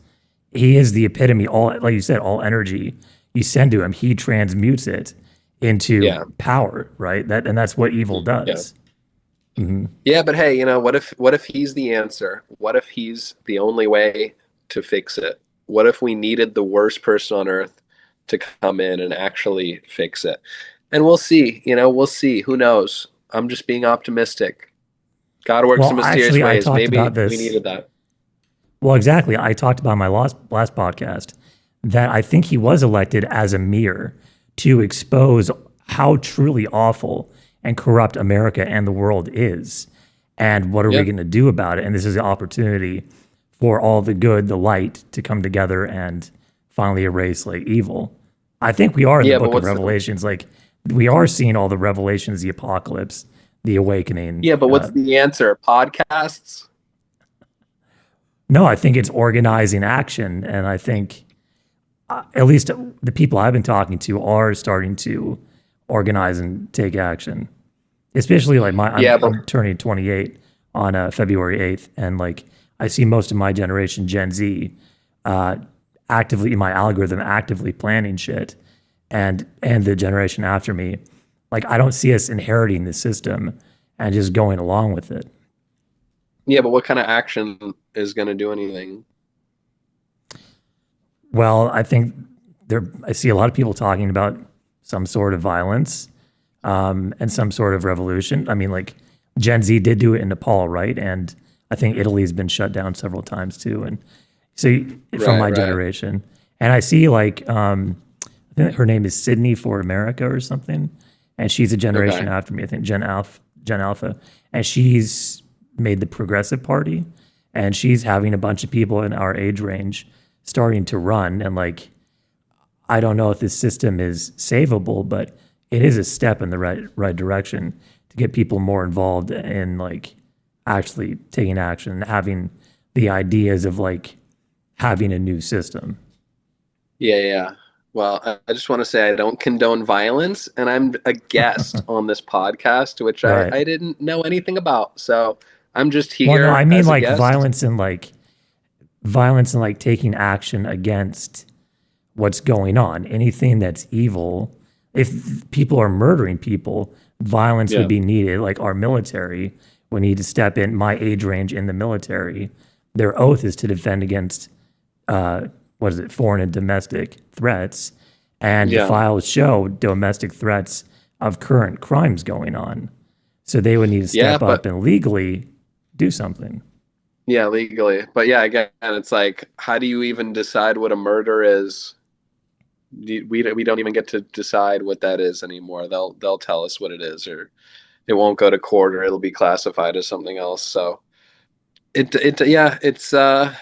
Speaker 1: He is the epitome, all like you said, all energy you send to him, he transmutes it into
Speaker 2: Yeah.
Speaker 1: power, right? That's what evil
Speaker 2: Yeah.
Speaker 1: does. Hmm.
Speaker 2: Yeah, but hey, what if he's the answer? What if he's the only way to fix it? What if we needed the worst person on earth to come in and actually fix it? And we'll see, we'll see. Who knows? I'm just being optimistic. God works in
Speaker 1: Well,
Speaker 2: mysterious
Speaker 1: actually, I
Speaker 2: ways.
Speaker 1: talked
Speaker 2: Maybe
Speaker 1: about
Speaker 2: we
Speaker 1: this.
Speaker 2: needed that.
Speaker 1: Well, exactly. I talked about my last podcast that I think he was elected as a mirror to expose how truly awful and corrupt America and the world is. And what are we
Speaker 2: Yeah.
Speaker 1: going to do about it? And this is an opportunity for all the good, the light to come together and finally erase like evil. I think we are in the
Speaker 2: Yeah, but
Speaker 1: book of
Speaker 2: what's the
Speaker 1: Revelations. Like we are seeing all the revelations, the apocalypse, the awakening.
Speaker 2: yeah, but what's the answer? Podcasts?
Speaker 1: No, I think it's organizing action. And I think at least the people I've been talking to are starting to organize and take action. Especially like
Speaker 2: Yeah, but
Speaker 1: I'm turning 28 on February 8th, and like I see most of my generation, Gen Z, uh, actively in my algorithm, actively planning shit, and the generation after me, like I don't see us inheriting the system and just going along with it.
Speaker 2: yeah, but what kind of action is going to do anything?
Speaker 1: Well, I think I see a lot of people talking about some sort of violence and some sort of revolution. I mean, like Gen Z did do it in Nepal, right? And I think Italy's been shut down several times too. And so from
Speaker 2: Right,
Speaker 1: my
Speaker 2: right.
Speaker 1: generation, and I see like I think her name is Sydney for America or something, and she's a generation
Speaker 2: Okay.
Speaker 1: after me. I think Gen Alpha, and she's made the Progressive Party, and she's having a bunch of people in our age range starting to run, and like I don't know if this system is savable, but it is a step in the right direction to get people more involved in like actually taking action and having the ideas of like having a new system.
Speaker 2: Yeah, yeah. Well, I just want to say I don't condone violence, and I'm a guest on this podcast, which I,
Speaker 1: Right.
Speaker 2: I didn't know anything about. So I'm just
Speaker 1: Well, no, I
Speaker 2: here
Speaker 1: mean
Speaker 2: as a
Speaker 1: like
Speaker 2: guest.
Speaker 1: violence and like taking action against what's going on. Anything that's evil, if people are murdering people, violence would
Speaker 2: Yeah.
Speaker 1: be needed. Like our military would need to step in. My age range in the military, their oath is to defend against what is it, foreign and domestic threats. And the
Speaker 2: Yeah.
Speaker 1: files show domestic threats of current crimes going on. So they would need to
Speaker 2: Yeah,
Speaker 1: step up
Speaker 2: but
Speaker 1: and legally do something.
Speaker 2: yeah, legally. But yeah, again, it's like, how do you even decide what a murder is? We don't even get to decide what that is anymore. They'll tell us what it is, or it won't go to court, or it'll be classified as something else. So yeah, it's I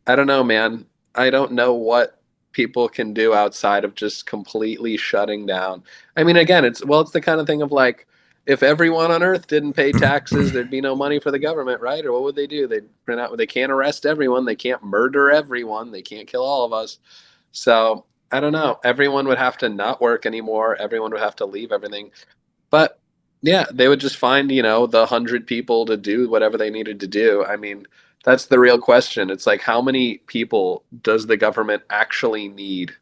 Speaker 2: don't know, man. I don't know what people can do outside of just completely shutting down. I mean, again, it's the kind of thing of like, if everyone on earth didn't pay taxes, there'd be no money for the government, right? Or what would they do? They'd print out, they can't arrest everyone, they can't murder everyone, they can't kill all of us. So I don't know. Everyone would have to not work anymore. Everyone would have to leave everything. But yeah, they would just find, the 100 people to do whatever they needed to do. I mean, that's the real question. It's like, how many people does the government actually need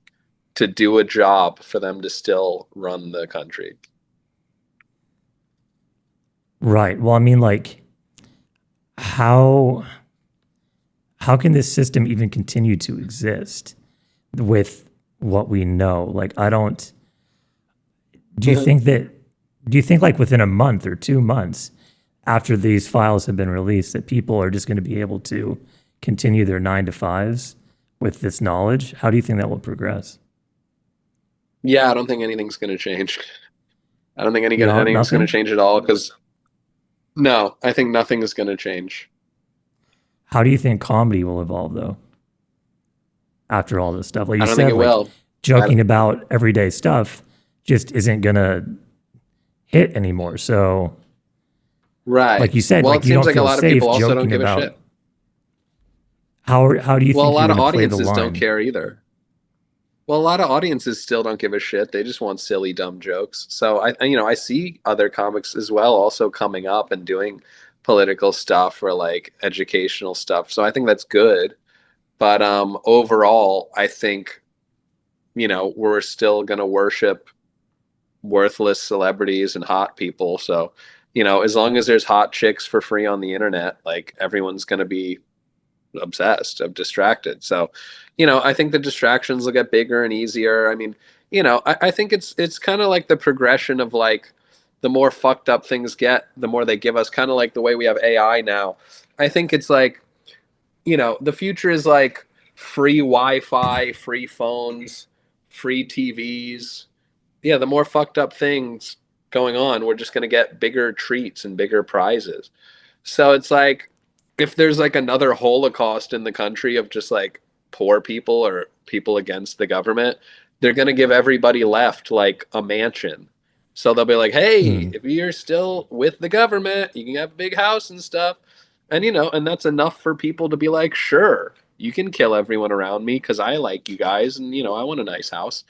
Speaker 2: to do a job for them to still run the country?
Speaker 1: Right. Well, I mean, like how how can this system even continue to exist with what we know? Like, I don't. Do you think that? Do you think like within a month or 2 months after these files have been released, that people are just going to be able to continue their 9 to 5s with this knowledge? How do you think that will progress?
Speaker 2: Yeah, I don't think anything's going to change. I don't think
Speaker 1: You know,
Speaker 2: anything's going to
Speaker 1: nothing.
Speaker 2: change at all because no, I think nothing is going to change.
Speaker 1: How do you think comedy will evolve though? After all this stuff, like
Speaker 2: I
Speaker 1: you
Speaker 2: don't think
Speaker 1: said,
Speaker 2: it
Speaker 1: like
Speaker 2: will. I,
Speaker 1: joking about everyday stuff just isn't gonna hit anymore. So,
Speaker 2: right.
Speaker 1: like you said,
Speaker 2: Well,
Speaker 1: like
Speaker 2: it
Speaker 1: you
Speaker 2: seems
Speaker 1: don't
Speaker 2: like a
Speaker 1: feel
Speaker 2: lot of people
Speaker 1: safe
Speaker 2: also don't
Speaker 1: joking
Speaker 2: give a
Speaker 1: about
Speaker 2: shit.
Speaker 1: how do you
Speaker 2: Well, a
Speaker 1: think you're
Speaker 2: lot of
Speaker 1: gonna play the
Speaker 2: audiences don't
Speaker 1: line?
Speaker 2: care either. Well, a lot of audiences still don't give a shit. They just want silly, dumb jokes. So I see other comics as well also coming up and doing political stuff or like educational stuff. So I think that's good. But overall, I think, we're still gonna worship worthless celebrities and hot people. So, as long as there's hot chicks for free on the internet, like everyone's gonna be obsessed, of distracted. So, I think the distractions will get bigger and easier. I mean, I think it's kind of like the progression of like the more fucked up things get, the more they give us, kind of like the way we have AI now. I think it's like, the future is like free Wi-Fi, free phones, free TVs. Yeah, the more fucked up things going on, we're just going to get bigger treats and bigger prizes. So it's like if there's like another Holocaust in the country of just like poor people or people against the government, they're going to give everybody left like a mansion. So they'll be like, hey,
Speaker 1: Hmm.
Speaker 2: if you're still with the government, you can have a big house and stuff. And, and that's enough for people to be like, sure, you can kill everyone around me because I like you guys and, I want a nice house.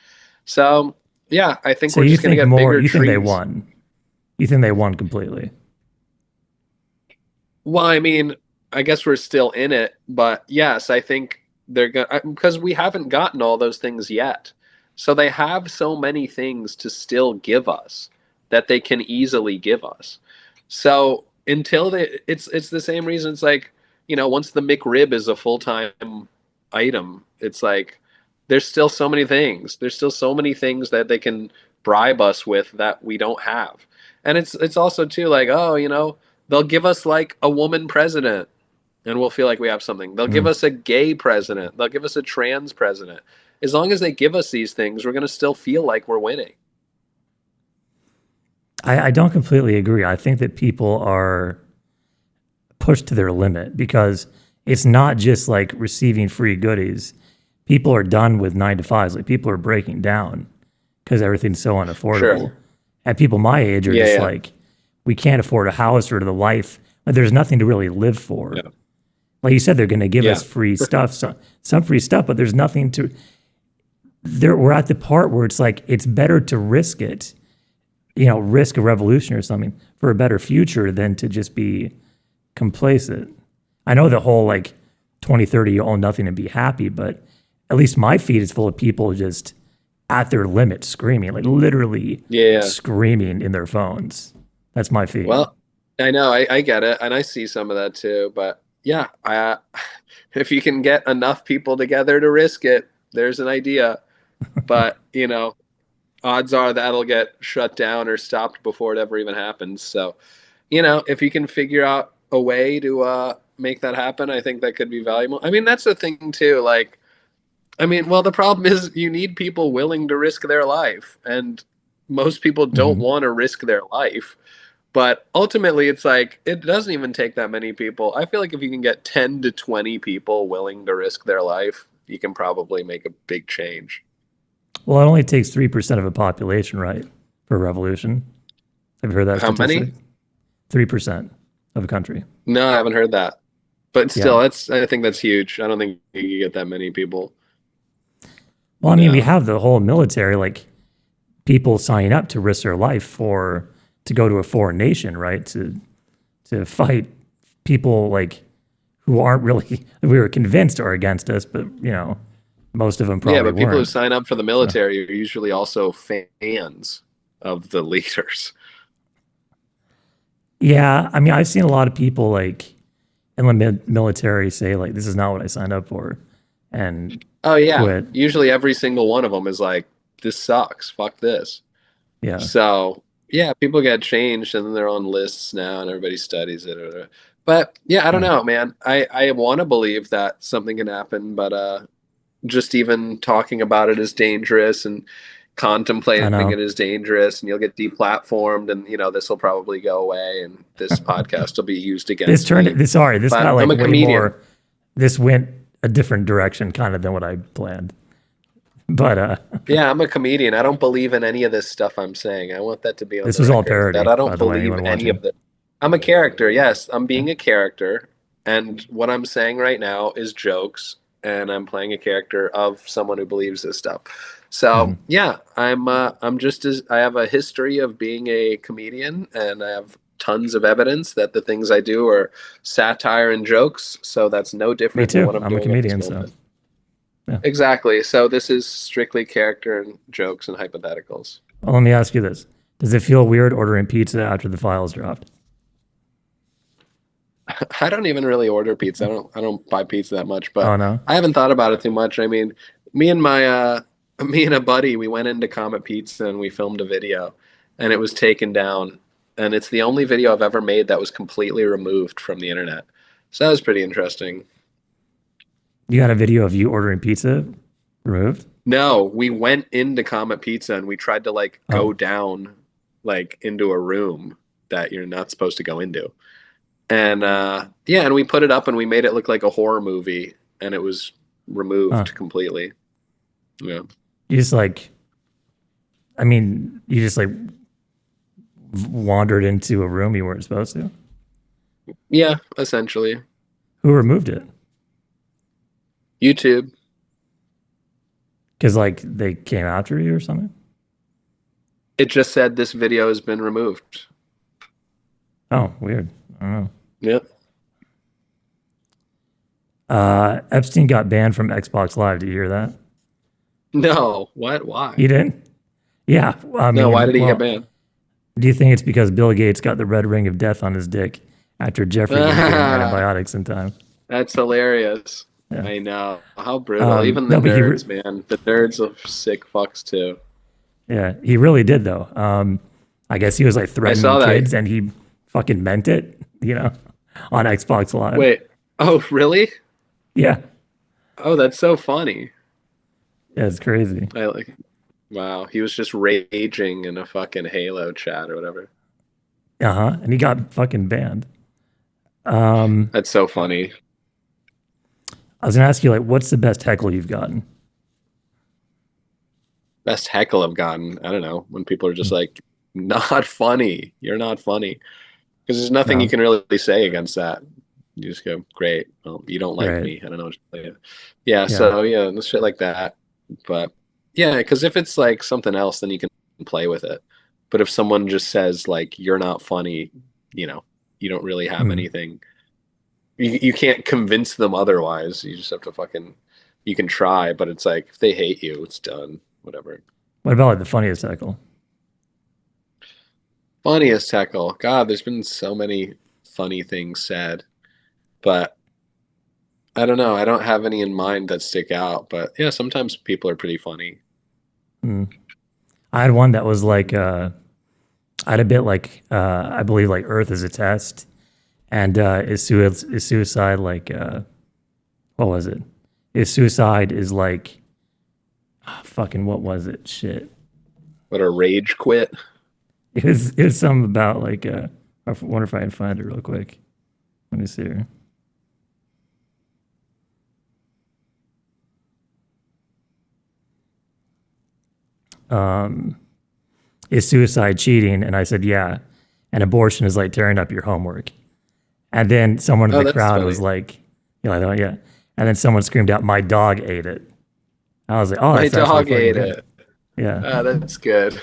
Speaker 2: So, yeah, I think
Speaker 1: So
Speaker 2: we're
Speaker 1: you
Speaker 2: just going to
Speaker 1: think
Speaker 2: get
Speaker 1: more?
Speaker 2: bigger
Speaker 1: You think they
Speaker 2: treats.
Speaker 1: won? You think they won completely?
Speaker 2: Well, I mean, I guess we're still in it, but yes, I think they're going to, because we haven't gotten all those things yet. So they have so many things to still give us that they can easily give us. So until it's the same reason it's like, once the McRib is a full-time item, it's like there's still so many things. There's still so many things that they can bribe us with that we don't have. And it's also too like, oh, they'll give us like a woman president and we'll feel like we have something. They'll give
Speaker 1: Hmm.
Speaker 2: us a gay president. They'll give us a trans president. As long as they give us these things, we're going to still feel like we're winning.
Speaker 1: I don't completely agree. I think that people are pushed to their limit because it's not just like receiving free goodies. People are done with 9 to 5s. Like people are breaking down because everything's so
Speaker 2: Sure.
Speaker 1: unaffordable. And people my age are
Speaker 2: Yeah,
Speaker 1: just
Speaker 2: yeah.
Speaker 1: like, we can't afford a house or the life. Like, there's nothing to really live for.
Speaker 2: Yeah.
Speaker 1: Like you said, they're going to give us
Speaker 2: Yeah.
Speaker 1: free stuff, some free stuff, but there's nothing to. There, we're at the part where it's like it's better to risk it, risk a revolution or something for a better future than to just be complacent. I know the whole like 2030 you own nothing and be happy, but at least my feed is full of people just at their limit screaming, like literally
Speaker 2: Yeah, yeah.
Speaker 1: screaming in their phones. That's my feed.
Speaker 2: Well, I know, I get it, and I see some of that too. But yeah, if you can get enough people together to risk it, there's an idea. But odds are that'll get shut down or stopped before it ever even happens. So, if you can figure out a way to make that happen, I think that could be valuable. I mean, that's the thing too. Like, I mean, well, the problem is you need people willing to risk their life, and most people don't
Speaker 1: Hmm.
Speaker 2: want to risk their life. But ultimately, it's like it doesn't even take that many people. I feel like if you can get 10 to 20 people willing to risk their life, you can probably make a big change.
Speaker 1: Well, it only takes 3% of a population, right, for a revolution. Have you heard that
Speaker 2: How
Speaker 1: statistic?
Speaker 2: many?
Speaker 1: 3% of a country.
Speaker 2: No, I haven't heard that. But
Speaker 1: Yeah.
Speaker 2: still, I think that's huge. I don't think you can get that many people.
Speaker 1: Well, I mean, we
Speaker 2: No.
Speaker 1: have the whole military, like people signing up to risk their life for to go to a foreign nation, right? To fight people like who aren't really we were convinced are against us, but most of them
Speaker 2: Yeah,
Speaker 1: probably
Speaker 2: but people who
Speaker 1: weren't.
Speaker 2: sign up for the
Speaker 1: So
Speaker 2: military are usually also fans of the leaders.
Speaker 1: yeah, I mean, I've seen a lot of people like and let military say like, this is not what I signed up for, and
Speaker 2: Oh yeah.
Speaker 1: quit.
Speaker 2: Usually every single one of them is like, this sucks. Fuck this.
Speaker 1: Yeah,
Speaker 2: So yeah, people get changed and then they're on lists now and everybody studies it. Or, but yeah, I don't
Speaker 1: huh.
Speaker 2: know, man. I want to believe that something can happen, but just even talking about it is dangerous and
Speaker 1: I
Speaker 2: contemplating
Speaker 1: know.
Speaker 2: it is dangerous and you'll get deplatformed and this will probably go away and this podcast will be used
Speaker 1: This
Speaker 2: against
Speaker 1: turned
Speaker 2: me.
Speaker 1: this. Sorry, this
Speaker 2: But
Speaker 1: got
Speaker 2: I'm
Speaker 1: like
Speaker 2: a
Speaker 1: way
Speaker 2: comedian.
Speaker 1: more. This went a different direction, kind of than what I planned. But
Speaker 2: Yeah, I'm a comedian. I don't believe in any of this stuff I'm saying. I want that to be on
Speaker 1: this
Speaker 2: the
Speaker 1: was all
Speaker 2: record that
Speaker 1: parody,
Speaker 2: I
Speaker 1: by
Speaker 2: don't
Speaker 1: the way.
Speaker 2: believe
Speaker 1: Anyone
Speaker 2: any of
Speaker 1: watching?
Speaker 2: it. I'm a character. Yes, I'm
Speaker 1: Yeah.
Speaker 2: being a character. And what I'm saying right now is jokes. And I'm playing a character of someone who believes this stuff. So
Speaker 1: Mhm.
Speaker 2: yeah, I'm just as I have a history of being a comedian and I have tons of evidence that the things I do are satire and jokes. So that's no
Speaker 1: Me
Speaker 2: different than
Speaker 1: too.
Speaker 2: what I'm
Speaker 1: I'm a
Speaker 2: doing at this
Speaker 1: comedian, so
Speaker 2: moment.
Speaker 1: yeah.
Speaker 2: Exactly. So this is strictly character and jokes and hypotheticals.
Speaker 1: Well, let me ask you this: does it feel weird ordering pizza after the files dropped?
Speaker 2: I don't even really order pizza. I don't buy pizza that much,
Speaker 1: Oh
Speaker 2: but
Speaker 1: no.
Speaker 2: I haven't thought about it too much. I mean, me and my me and a buddy, we went into Comet Pizza and we filmed a video and it was taken down. And it's the only video I've ever made that was completely removed from the internet. So that was pretty interesting.
Speaker 1: You got a video of you ordering pizza removed?
Speaker 2: No, we went into Comet Pizza and we tried to like
Speaker 1: Oh,
Speaker 2: go down like into a room that you're not supposed to go into. And yeah, and we put it up and we made it look like a horror movie and it was
Speaker 1: huh.
Speaker 2: removed completely. Yeah.
Speaker 1: You just like, I mean, you just like wandered into a room you weren't supposed to.
Speaker 2: Yeah, essentially.
Speaker 1: Who removed it?
Speaker 2: YouTube.
Speaker 1: Because like they came after you or something.
Speaker 2: It just said this video has been removed.
Speaker 1: Oh, weird. I don't know.
Speaker 2: Yep.
Speaker 1: Epstein got banned from Xbox Live. Do you hear that?
Speaker 2: No. What?
Speaker 1: He
Speaker 2: Why?
Speaker 1: didn't. Yeah, I
Speaker 2: No, why
Speaker 1: mean,
Speaker 2: did he get
Speaker 1: well,
Speaker 2: banned?
Speaker 1: do you think it's because Bill Gates got the red ring of death on his dick after Jeffrey didn't give him antibiotics in time?
Speaker 2: That's hilarious.
Speaker 1: Yeah.
Speaker 2: I know. How brutal. Even the
Speaker 1: No, but
Speaker 2: nerds, man. The nerds are sick fucks too.
Speaker 1: yeah, he really did though. I guess he was like
Speaker 2: I
Speaker 1: threatening
Speaker 2: saw that.
Speaker 1: kids, and he fucking meant it. On Xbox Live.
Speaker 2: Wait. Oh, really?
Speaker 1: Yeah,
Speaker 2: Oh, that's so funny.
Speaker 1: yeah, it's crazy.
Speaker 2: I like wow. He was just raging in a fucking Halo chat or whatever.
Speaker 1: Uh huh. And he got fucking banned. Um,
Speaker 2: That's so funny.
Speaker 1: I was gonna ask you like, what's the best heckle you've gotten?
Speaker 2: Best heckle I've gotten. I don't know. When people are just like, not funny. You're not funny. Because there's nothing you
Speaker 1: No,
Speaker 2: can really say against that. You just go, great. Well, you don't like
Speaker 1: right?
Speaker 2: me. I don't know what to tell you. Yeah,
Speaker 1: Yeah.
Speaker 2: so yeah, shit like that. But yeah, because if it's like something else, then you can play with it. But if someone just says like you're not funny, you know, you don't really have
Speaker 1: Hmm.
Speaker 2: anything. You can't convince them otherwise. You just have to fucking you can try, but it's like if they hate you, it's done. Whatever.
Speaker 1: What about like the funniest heckle?
Speaker 2: Funniest heckle. God, there's been so many funny things said, but I don't know. I don't have any in mind that stick out, but yeah, sometimes people are pretty funny.
Speaker 1: Hmm. I had one that was like, I had a bit like, I believe like Earth is a test, and is suicide like, what was it? Is suicide is like, fucking what was it? Shit.
Speaker 2: What a rage quit.
Speaker 1: It was something about like, I wonder if I can find it real quick. Let me see here. Is suicide cheating? And I said, yeah. And abortion is like tearing up your homework. And then someone in
Speaker 2: Oh,
Speaker 1: the
Speaker 2: that's
Speaker 1: crowd
Speaker 2: funny.
Speaker 1: was like, I don't, yeah. And then someone screamed out, my dog ate it. I was like, oh,
Speaker 2: My
Speaker 1: that's actually
Speaker 2: dog
Speaker 1: fucking
Speaker 2: ate
Speaker 1: good.
Speaker 2: it.
Speaker 1: Yeah.
Speaker 2: That's good.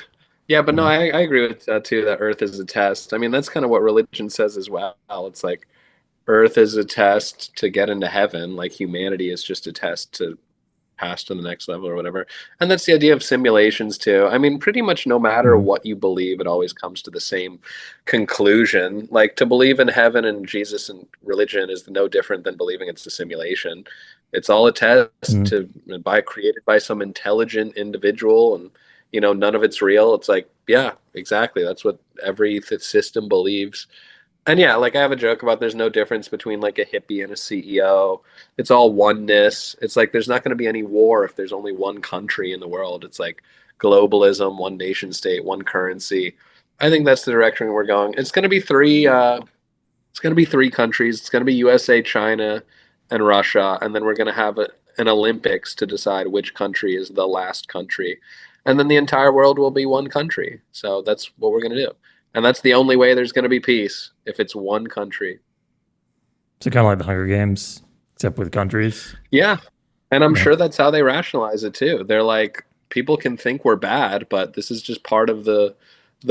Speaker 2: Yeah, but no,
Speaker 1: Yeah.
Speaker 2: I agree with that too, that Earth is a test. I mean, that's kind of what religion says as well. It's like Earth is a test to get into heaven, like humanity is just a test to pass to the next level or whatever. And that's the idea of simulations too. I mean, pretty much no matter
Speaker 1: Mhm.
Speaker 2: what you believe, it always comes to the same conclusion. Like to believe in heaven and Jesus and religion is no different than believing it's a simulation. It's all a test
Speaker 1: Mhm.
Speaker 2: to by created by some intelligent individual, and none of it's real. It's like, yeah, exactly. That's what every system believes. And yeah, like I have a joke about there's no difference between like a hippie and a CEO. It's all oneness. It's like there's not going to be any war if there's only one country in the world. It's like globalism, one nation state, one currency. I think that's the direction we're going. It's going to be three countries. It's going to be USA, China, and Russia, and then we're going to have an Olympics to decide which country is the last country, and then the entire world will be one country. So that's what we're going to do, and that's the only way there's going to be peace if it's one country.
Speaker 1: So kind of like the Hunger Games, except with countries.
Speaker 2: Yeah, and I'm
Speaker 1: Yeah.
Speaker 2: sure that's how they rationalize it too. They're like, people can think we're bad, but this is just part of the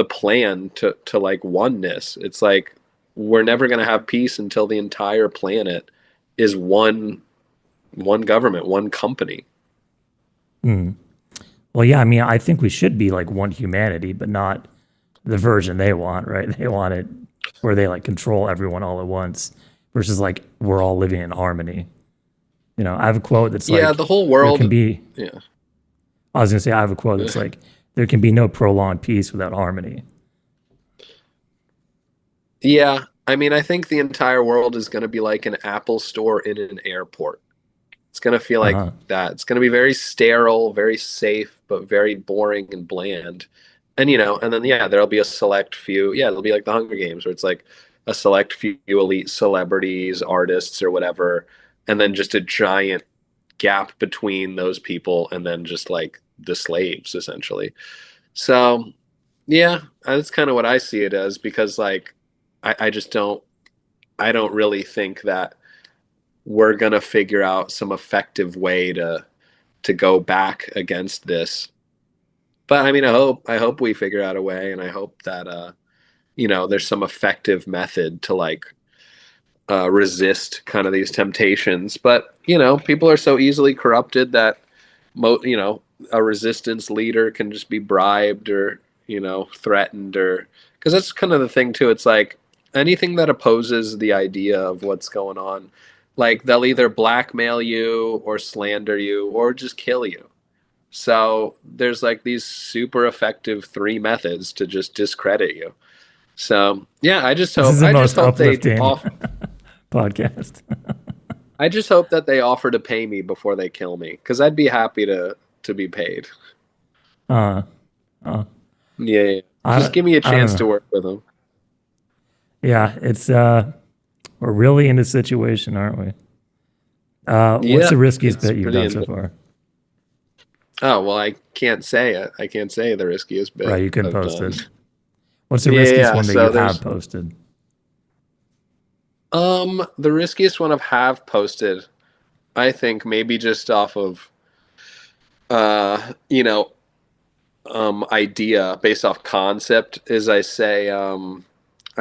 Speaker 2: plan to like oneness. It's like we're never going to have peace until the entire planet is one government, one company.
Speaker 1: Mm. Well, yeah. I mean, I think we should be like one humanity, but not the version they want, right? They want it where they like control everyone all at once, versus like we're all living in harmony. I have a quote that's
Speaker 2: Yeah,
Speaker 1: like,
Speaker 2: the whole
Speaker 1: there can
Speaker 2: world.
Speaker 1: be.
Speaker 2: Yeah.
Speaker 1: I was gonna say I have a quote that's like, there can be no prolonged peace without harmony.
Speaker 2: Yeah, I mean, I think the entire world is going to be like an Apple store in an airport. It's going to feel
Speaker 1: Uh
Speaker 2: like
Speaker 1: huh.
Speaker 2: that. It's going to be very sterile, very safe, but very boring and bland. And then yeah, there'll be a select few. Yeah, it'll be like the Hunger Games where it's like a select few elite celebrities, artists, or whatever, and then just a giant gap between those people, and then just like the slaves essentially. So yeah, that's kind of what I see it as because like I just I don't really think that we're gonna figure out some effective way to go back against this. But I mean, I hope we figure out a way, and I hope that there's some effective method to like resist kind of these temptations. But people are so easily corrupted that a resistance leader can just be bribed or threatened, or because that's kind of the thing too. It's like anything that opposes the idea of what's going on, like they'll either blackmail you or slander you or just kill you. So there's like these super effective three methods to just discredit you. So yeah,
Speaker 1: This is the
Speaker 2: I just
Speaker 1: most
Speaker 2: hope they
Speaker 1: uplifting
Speaker 2: off
Speaker 1: podcast.
Speaker 2: I just hope that they offer to pay me before they kill me, because I'd be happy to be paid.
Speaker 1: Uh, uh,
Speaker 2: Yeah, yeah. Just
Speaker 1: I
Speaker 2: give me a
Speaker 1: I don't
Speaker 2: chance
Speaker 1: know.
Speaker 2: to work with them.
Speaker 1: Yeah, it's we're really in a situation, aren't we? What's
Speaker 2: Yeah,
Speaker 1: the riskiest
Speaker 2: it's
Speaker 1: bit you've
Speaker 2: pretty.
Speaker 1: done so far?
Speaker 2: Oh well, I can't say it. I can't say the riskiest
Speaker 1: Right,
Speaker 2: bit
Speaker 1: you couldn't
Speaker 2: I've
Speaker 1: post
Speaker 2: done.
Speaker 1: it. What's the
Speaker 2: Yeah,
Speaker 1: riskiest
Speaker 2: yeah.
Speaker 1: one that
Speaker 2: So
Speaker 1: you have
Speaker 2: there's
Speaker 1: posted?
Speaker 2: the riskiest one I've have posted. I think maybe just off of uh you know idea based off concept is I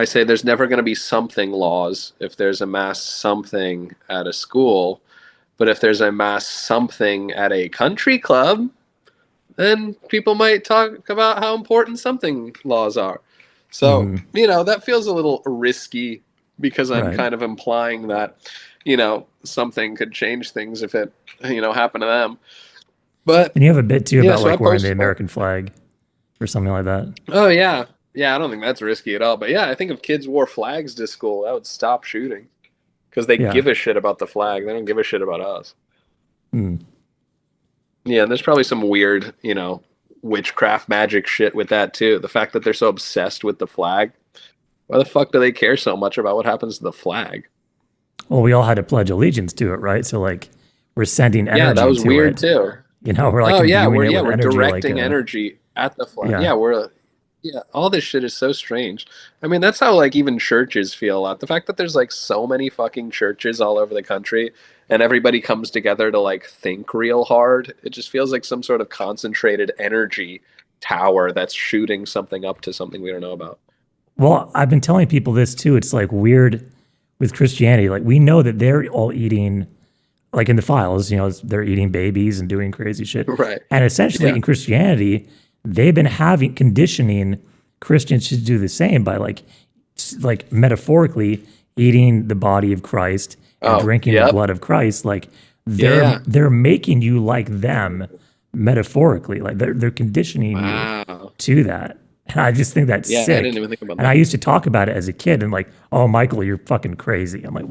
Speaker 2: say there's never going to be something laws if there's a mass something at a school, but if there's a mass something at a country club, then people might talk about how important something laws are. So,
Speaker 1: Hmm.
Speaker 2: that feels a little risky because I'm
Speaker 1: Right.
Speaker 2: kind of implying that, something could change things if it, happened to them. But
Speaker 1: And you have a bit too
Speaker 2: yeah,
Speaker 1: about
Speaker 2: so I
Speaker 1: like wearing the
Speaker 2: post.
Speaker 1: American flag or something like that.
Speaker 2: Oh yeah, yeah. I don't think that's risky at all. But yeah, I think if kids wore flags to school, that would stop shooting because they
Speaker 1: Yeah.
Speaker 2: give a shit about the flag. They don't give a shit about us.
Speaker 1: Hmm.
Speaker 2: Yeah, and there's probably some weird, witchcraft magic shit with that too. The fact that they're so obsessed with the flag. Why the fuck do they care so much about what happens to the flag?
Speaker 1: Well, we all had to pledge allegiance to it, right? So like we're sending
Speaker 2: Yeah, that
Speaker 1: energy
Speaker 2: was
Speaker 1: to
Speaker 2: weird
Speaker 1: it.
Speaker 2: too.
Speaker 1: We're like
Speaker 2: Oh yeah,
Speaker 1: imbuing it with
Speaker 2: we're
Speaker 1: energy like
Speaker 2: directing energy at the flag.
Speaker 1: yeah.
Speaker 2: Yeah, all this shit is so strange. I mean, that's how like even churches feel a lot. The fact that there's like so many fucking churches all over the country and everybody comes together to like think real hard, it just feels like some sort of concentrated energy tower that's shooting something up to something we don't know about.
Speaker 1: Well, I've been telling people this too. It's like weird with Christianity. Like we know that they're all eating like in the files, they're eating babies and doing crazy shit.
Speaker 2: Right.
Speaker 1: And essentially
Speaker 2: Yeah.
Speaker 1: in Christianity, they've been conditioning Christians to do the same by like metaphorically eating the body of Christ and
Speaker 2: Oh,
Speaker 1: drinking the
Speaker 2: yep.
Speaker 1: blood of Christ. Like
Speaker 2: Yeah, yeah.
Speaker 1: they're making you like them metaphorically. Like they're conditioning you
Speaker 2: Wow.
Speaker 1: to that. And I just think that's
Speaker 2: Yeah, I didn't
Speaker 1: sick.
Speaker 2: even think about
Speaker 1: And I
Speaker 2: that.
Speaker 1: used to talk about it as a kid and like, oh, Michael, you're fucking crazy. I'm like,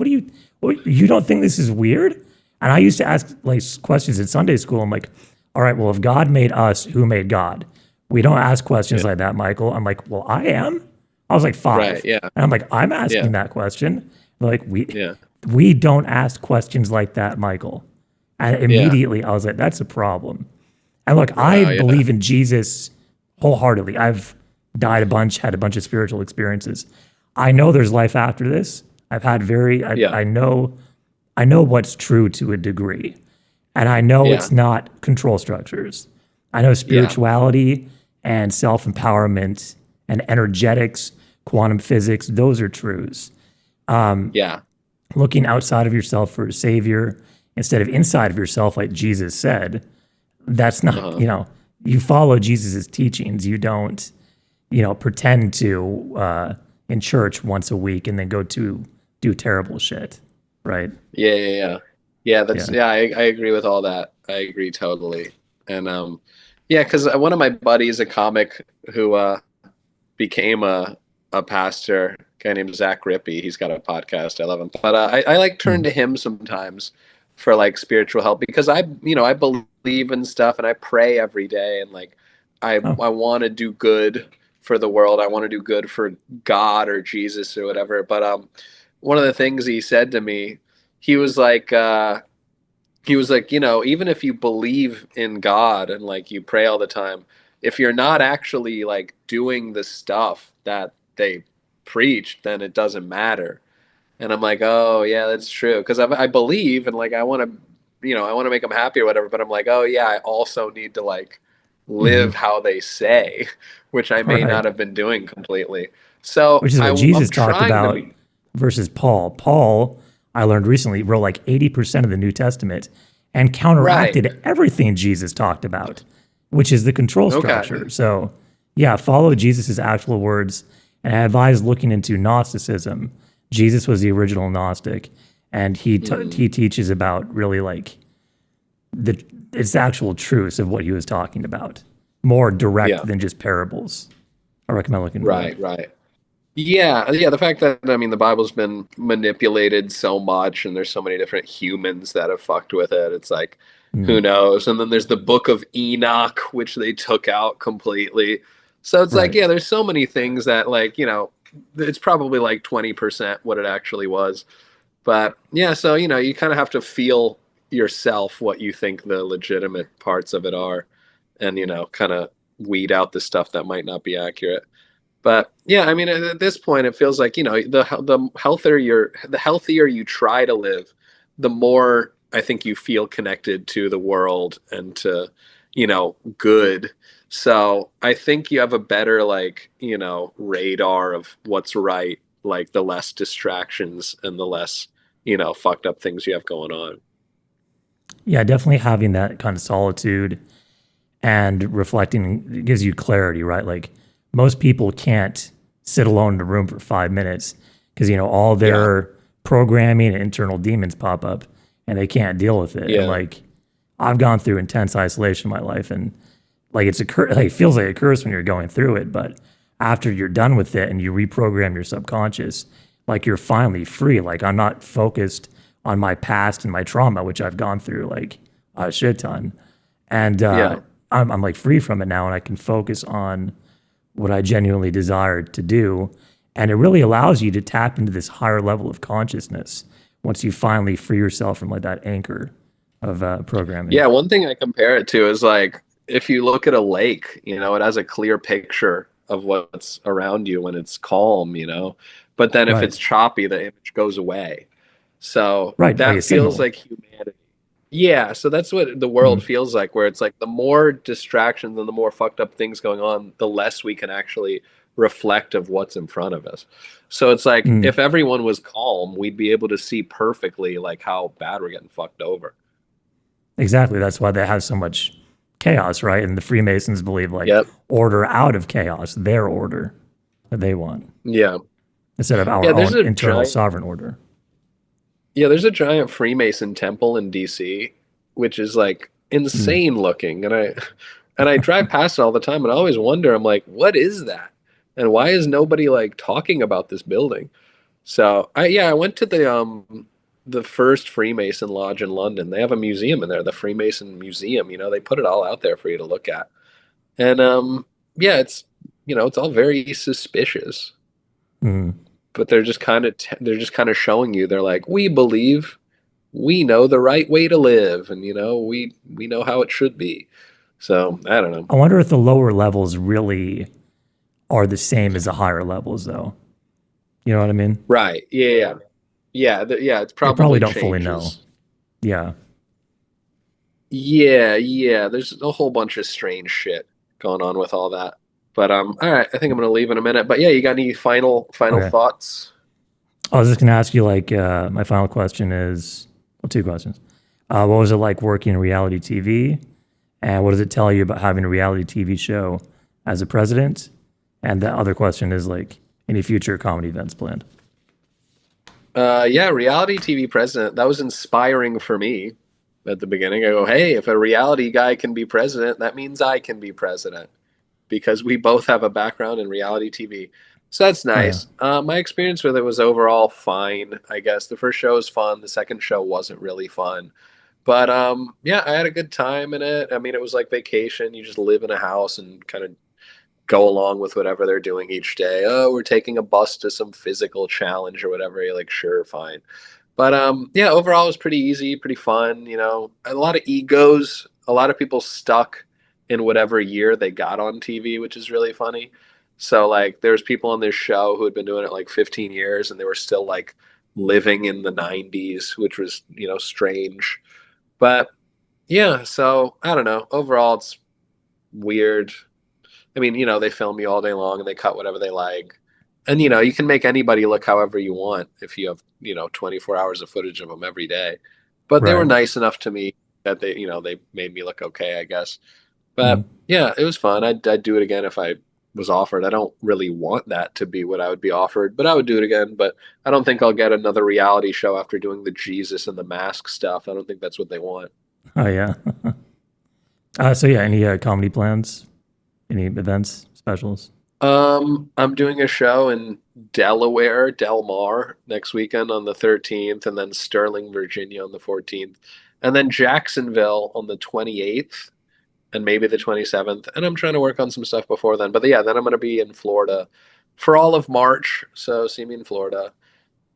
Speaker 1: you don't think this is weird? And I used to ask like questions in Sunday school. I'm like, all right, well, if God made us, who made God? We don't ask questions
Speaker 2: Yeah.
Speaker 1: like that, Michael. I'm like, well, I am. I was like
Speaker 2: Right.
Speaker 1: 5.
Speaker 2: Yeah.
Speaker 1: And I'm like, I'm
Speaker 2: Yeah.
Speaker 1: asking that question. They're like,
Speaker 2: Yeah.
Speaker 1: we don't ask questions like that, Michael. And
Speaker 2: Yeah.
Speaker 1: immediately I was like, that's a problem. And look, I
Speaker 2: Wow. Yeah.
Speaker 1: believe in Jesus wholeheartedly. I've died a bunch, had a bunch of spiritual experiences. I know there's life after this. I've had
Speaker 2: Yeah.
Speaker 1: I know what's true to a degree. And I know
Speaker 2: Yeah.
Speaker 1: it's not control structures. I know
Speaker 2: Yeah.
Speaker 1: spirituality and self-empowerment and energetics, quantum physics, those are truths.
Speaker 2: Yeah.
Speaker 1: Looking outside of yourself for a savior instead of inside of yourself, like Jesus said, that's not,
Speaker 2: Uh-huh.
Speaker 1: you follow Jesus's teachings. You don't, pretend to in church once a week and then go to do terrible shit, right?
Speaker 2: Yeah. Yeah. Yeah. Yeah. That's
Speaker 1: Yeah.
Speaker 2: yeah. I agree with all that. I agree totally. And yeah, because one of my buddies, a comic who became a pastor, a guy named Zach Rippey. He's got a podcast. I love him. But I like turn
Speaker 1: Mm.
Speaker 2: to him sometimes for like spiritual help because I believe in stuff and I pray every day and like
Speaker 1: Oh,
Speaker 2: I want to do good for the world. I want to do good for God or Jesus or whatever. But one of the things he said to me, he was like even if you believe in God and like you pray all the time, if you're not actually like doing the stuff that they preach, then it doesn't matter. And I'm like, oh yeah, that's true. Because I believe and like I want to, I want to make them happy or whatever. But I'm like, oh yeah, I also need to like live
Speaker 1: hmm.
Speaker 2: how they say, which I may not
Speaker 1: Right.
Speaker 2: have been doing completely. So
Speaker 1: Which is what
Speaker 2: I'm
Speaker 1: Jesus talked
Speaker 2: trying to
Speaker 1: about
Speaker 2: be
Speaker 1: versus Paul. Paul, I learned recently, wrote like 80% of the New Testament and
Speaker 2: right.
Speaker 1: counteracted everything Jesus talked about, which is the control
Speaker 2: Okay.
Speaker 1: structure. So, yeah, follow Jesus's actual words. And I advise looking into Gnosticism. Jesus was the original Gnostic, and
Speaker 2: Mm,
Speaker 1: he teaches about really like the it's actual truths of what he was talking about, more direct
Speaker 2: yeah.
Speaker 1: than just parables. I recommend looking into that.
Speaker 2: Right. Right. Yeah, yeah, the fact that I mean the Bible's been manipulated so much and there's so many different humans that have fucked with it. It's like who
Speaker 1: Mm,
Speaker 2: knows? And then there's the Book of Enoch which they took out completely. So it's like
Speaker 1: right.
Speaker 2: yeah, there's so many things that like, it's probably like 20% what it actually was. But yeah, so you kind of have to feel yourself what you think the legitimate parts of it are and kind of weed out the stuff that might not be accurate. But yeah, I mean, at this point, it feels like the healthier you try to live, the more I think you feel connected to the world and to good. So I think you have a better like radar of what's right, like the less distractions and the less fucked up things you have going on.
Speaker 1: Yeah, definitely having that kind of solitude and reflecting gives you clarity, right? Like most people can't sit alone in a room for 5 minutes because all
Speaker 2: Yeah,
Speaker 1: their programming and internal demons pop up and they can't deal with it. And
Speaker 2: yeah,
Speaker 1: like I've gone through intense isolation in my life, and like like it feels like a curse when you're going through it, but after you're done with it and you reprogram your subconscious, like you're finally free. Like I'm not focused on my past and my trauma, which I've gone through like a shit ton, and
Speaker 2: yeah.
Speaker 1: I'm like free from it now, and I can focus on what I genuinely desire to do, and it really allows you to tap into this higher level of consciousness once you finally free yourself from like that anchor of programming.
Speaker 2: Yeah, one thing I compare it to is like if you look at a lake, it has a clear picture of what's around you when it's calm. But then if
Speaker 1: Right,
Speaker 2: it's choppy, the image goes away. So
Speaker 1: right, like a
Speaker 2: that feels
Speaker 1: signal.
Speaker 2: like humanity. Yeah, so that's what the world
Speaker 1: Mhm.
Speaker 2: feels like, where it's like the more distractions and the more fucked up things going on, the less we can actually reflect of what's in front of us. So it's like
Speaker 1: Mm,
Speaker 2: if everyone was calm, we'd be able to see perfectly like how bad we're getting fucked over.
Speaker 1: exactly. That's why they have so much chaos, right? And the Freemasons believe like
Speaker 2: Yep.
Speaker 1: order out of chaos, their order that they want,
Speaker 2: Yeah.
Speaker 1: instead of
Speaker 2: Yeah,
Speaker 1: our own internal sovereign order.
Speaker 2: there's a giant Freemason temple in DC, which is like
Speaker 1: Mm,
Speaker 2: insane looking. And I drive past it all the time and I always wonder, I'm like, what is that? And why is nobody like talking about this building? So I went to the first Freemason lodge in London. They have a museum in there, the Freemason Museum. They put it all out there for you to look at. And yeah, it's all very suspicious.
Speaker 1: mm,
Speaker 2: But they're just kind of showing you, they're like, we believe we know the right way to live, and we know how it should be. So I don't know.
Speaker 1: I wonder if the lower levels really are the same as the higher levels, though. You know what I mean?
Speaker 2: Right. Yeah. It's
Speaker 1: They probably
Speaker 2: probably
Speaker 1: don't fully know.
Speaker 2: changes.
Speaker 1: Yeah.
Speaker 2: Yeah. There's a whole bunch of strange shit going on with all that. But all right, I think I'm gonna leave in a minute. But yeah, you got any final
Speaker 1: Okay.
Speaker 2: thoughts?
Speaker 1: I was just gonna ask you, like, my final question is, well, two questions. What was it like working in reality TV, and what does it tell you about having a reality TV show as a president? And the other question is like, any future comedy events planned?
Speaker 2: Yeah, reality TV president. That was inspiring for me at the beginning. I go, hey, if a reality guy can be president, that means I can be president because we both have a background in reality TV. So that's
Speaker 1: Oh yeah,
Speaker 2: nice. My experience with it was overall fine, I guess. The first show was fun. The second show wasn't really fun. But yeah, I had a good time in it. I mean, it was like vacation. You just live in a house and kind of go along with whatever they're doing each day. Oh, we're taking a bus to some physical challenge or whatever. You're like, sure, fine. But yeah, overall it was pretty easy, pretty fun. A lot of egos, a lot of people stuck in whatever year they got on TV, which is really funny. So like, there's people on this show who had been doing it like 15 years, and they were still like living in the 90s, which was strange. But yeah, so I don't know. Overall, it's weird. I mean, they film you all day long and they cut whatever they like. And you can make anybody look however you want if you have, 24 hours of footage of them every day. But they were
Speaker 1: right.
Speaker 2: nice enough to me that they made me look okay, I guess.
Speaker 1: Mm.
Speaker 2: But yeah, it was fun. I'd do it again if I was offered. I don't really want that to be what I would be offered, but I would do it again. But I don't think I'll get another reality show after doing the Jesus and the mask stuff. I don't think that's what they want.
Speaker 1: Oh yeah. So yeah, any comedy plans? Any events, specials?
Speaker 2: I'm doing a show in Delaware, Del Mar, next weekend on the 13th, and then Sterling, Virginia on the 14th, and then Jacksonville on the 28th, and maybe the 27th. And I'm trying to work on some stuff before then. But yeah, then I'm going to be in Florida for all of March. So see me in Florida.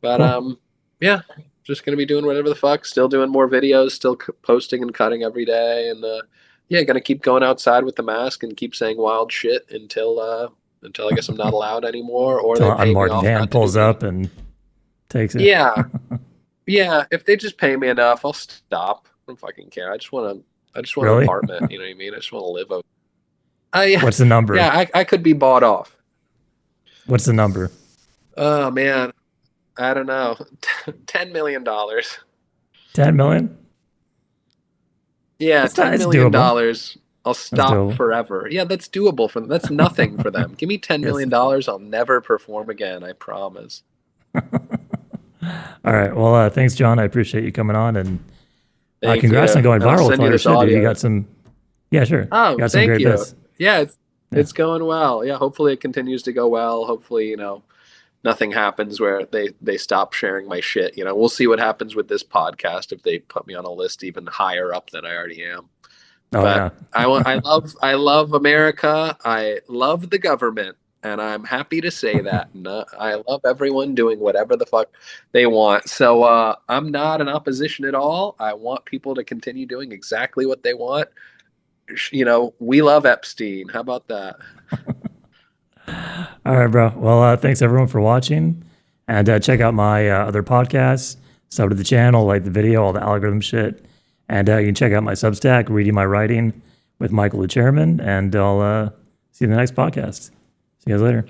Speaker 2: But
Speaker 1: Cool.
Speaker 2: yeah, just going to be doing whatever the fuck, still doing more videos, still posting and cutting every day. And yeah, going to keep going outside with the mask and keep saying wild shit until I guess I'm not allowed anymore, or
Speaker 1: Till
Speaker 2: they
Speaker 1: an
Speaker 2: pay me
Speaker 1: unmarked
Speaker 2: off
Speaker 1: van
Speaker 2: not to do
Speaker 1: pulls
Speaker 2: the.
Speaker 1: up and takes it.
Speaker 2: Yeah, yeah. If they just pay me enough, I'll stop. I don't fucking care. I just want an
Speaker 1: Really?
Speaker 2: apartment. You know what I mean? I just want to live. I
Speaker 1: What's the number?
Speaker 2: yeah. I could be bought off.
Speaker 1: What's the number?
Speaker 2: Oh man, I don't know. $10 million.
Speaker 1: 10 million?
Speaker 2: Yeah,
Speaker 1: It's not.
Speaker 2: ten
Speaker 1: It's
Speaker 2: million
Speaker 1: doable.
Speaker 2: dollars. I'll
Speaker 1: That's
Speaker 2: stop
Speaker 1: doable.
Speaker 2: forever. Yeah, that's doable for them. That's nothing for them. Give me ten
Speaker 1: Yes.
Speaker 2: million dollars. I'll never perform again. I promise.
Speaker 1: All right. Well, thanks, John. I appreciate you coming on, and
Speaker 2: Thank
Speaker 1: congrats on
Speaker 2: you.
Speaker 1: going
Speaker 2: And I'll
Speaker 1: viral with
Speaker 2: send
Speaker 1: all
Speaker 2: you
Speaker 1: your
Speaker 2: this
Speaker 1: shit, dude. You
Speaker 2: audio.
Speaker 1: got some. Yeah, sure. You
Speaker 2: Oh,
Speaker 1: got some
Speaker 2: thank
Speaker 1: great
Speaker 2: you.
Speaker 1: bits.
Speaker 2: Yeah, it's
Speaker 1: Yeah.
Speaker 2: it's going well. Yeah, hopefully it continues to go well. Hopefully, nothing happens where they stop sharing my shit. We'll see what happens with this podcast if they put me on a list even higher up than I already am.
Speaker 1: Oh
Speaker 2: But
Speaker 1: yeah.
Speaker 2: I love America. I love the government, and I'm happy to say that. And, I love everyone doing whatever the fuck they want. So I'm not in opposition at all. I want people to continue doing exactly what they want. We love Epstein. How about that?
Speaker 1: All right, bro. Well, thanks everyone for watching, and check out my other podcasts. Sub to the channel, like the video, all the algorithm shit, and you can check out my Substack, reading my writing with Michael the Chairman, and I'll see you in the next podcast. See you guys later.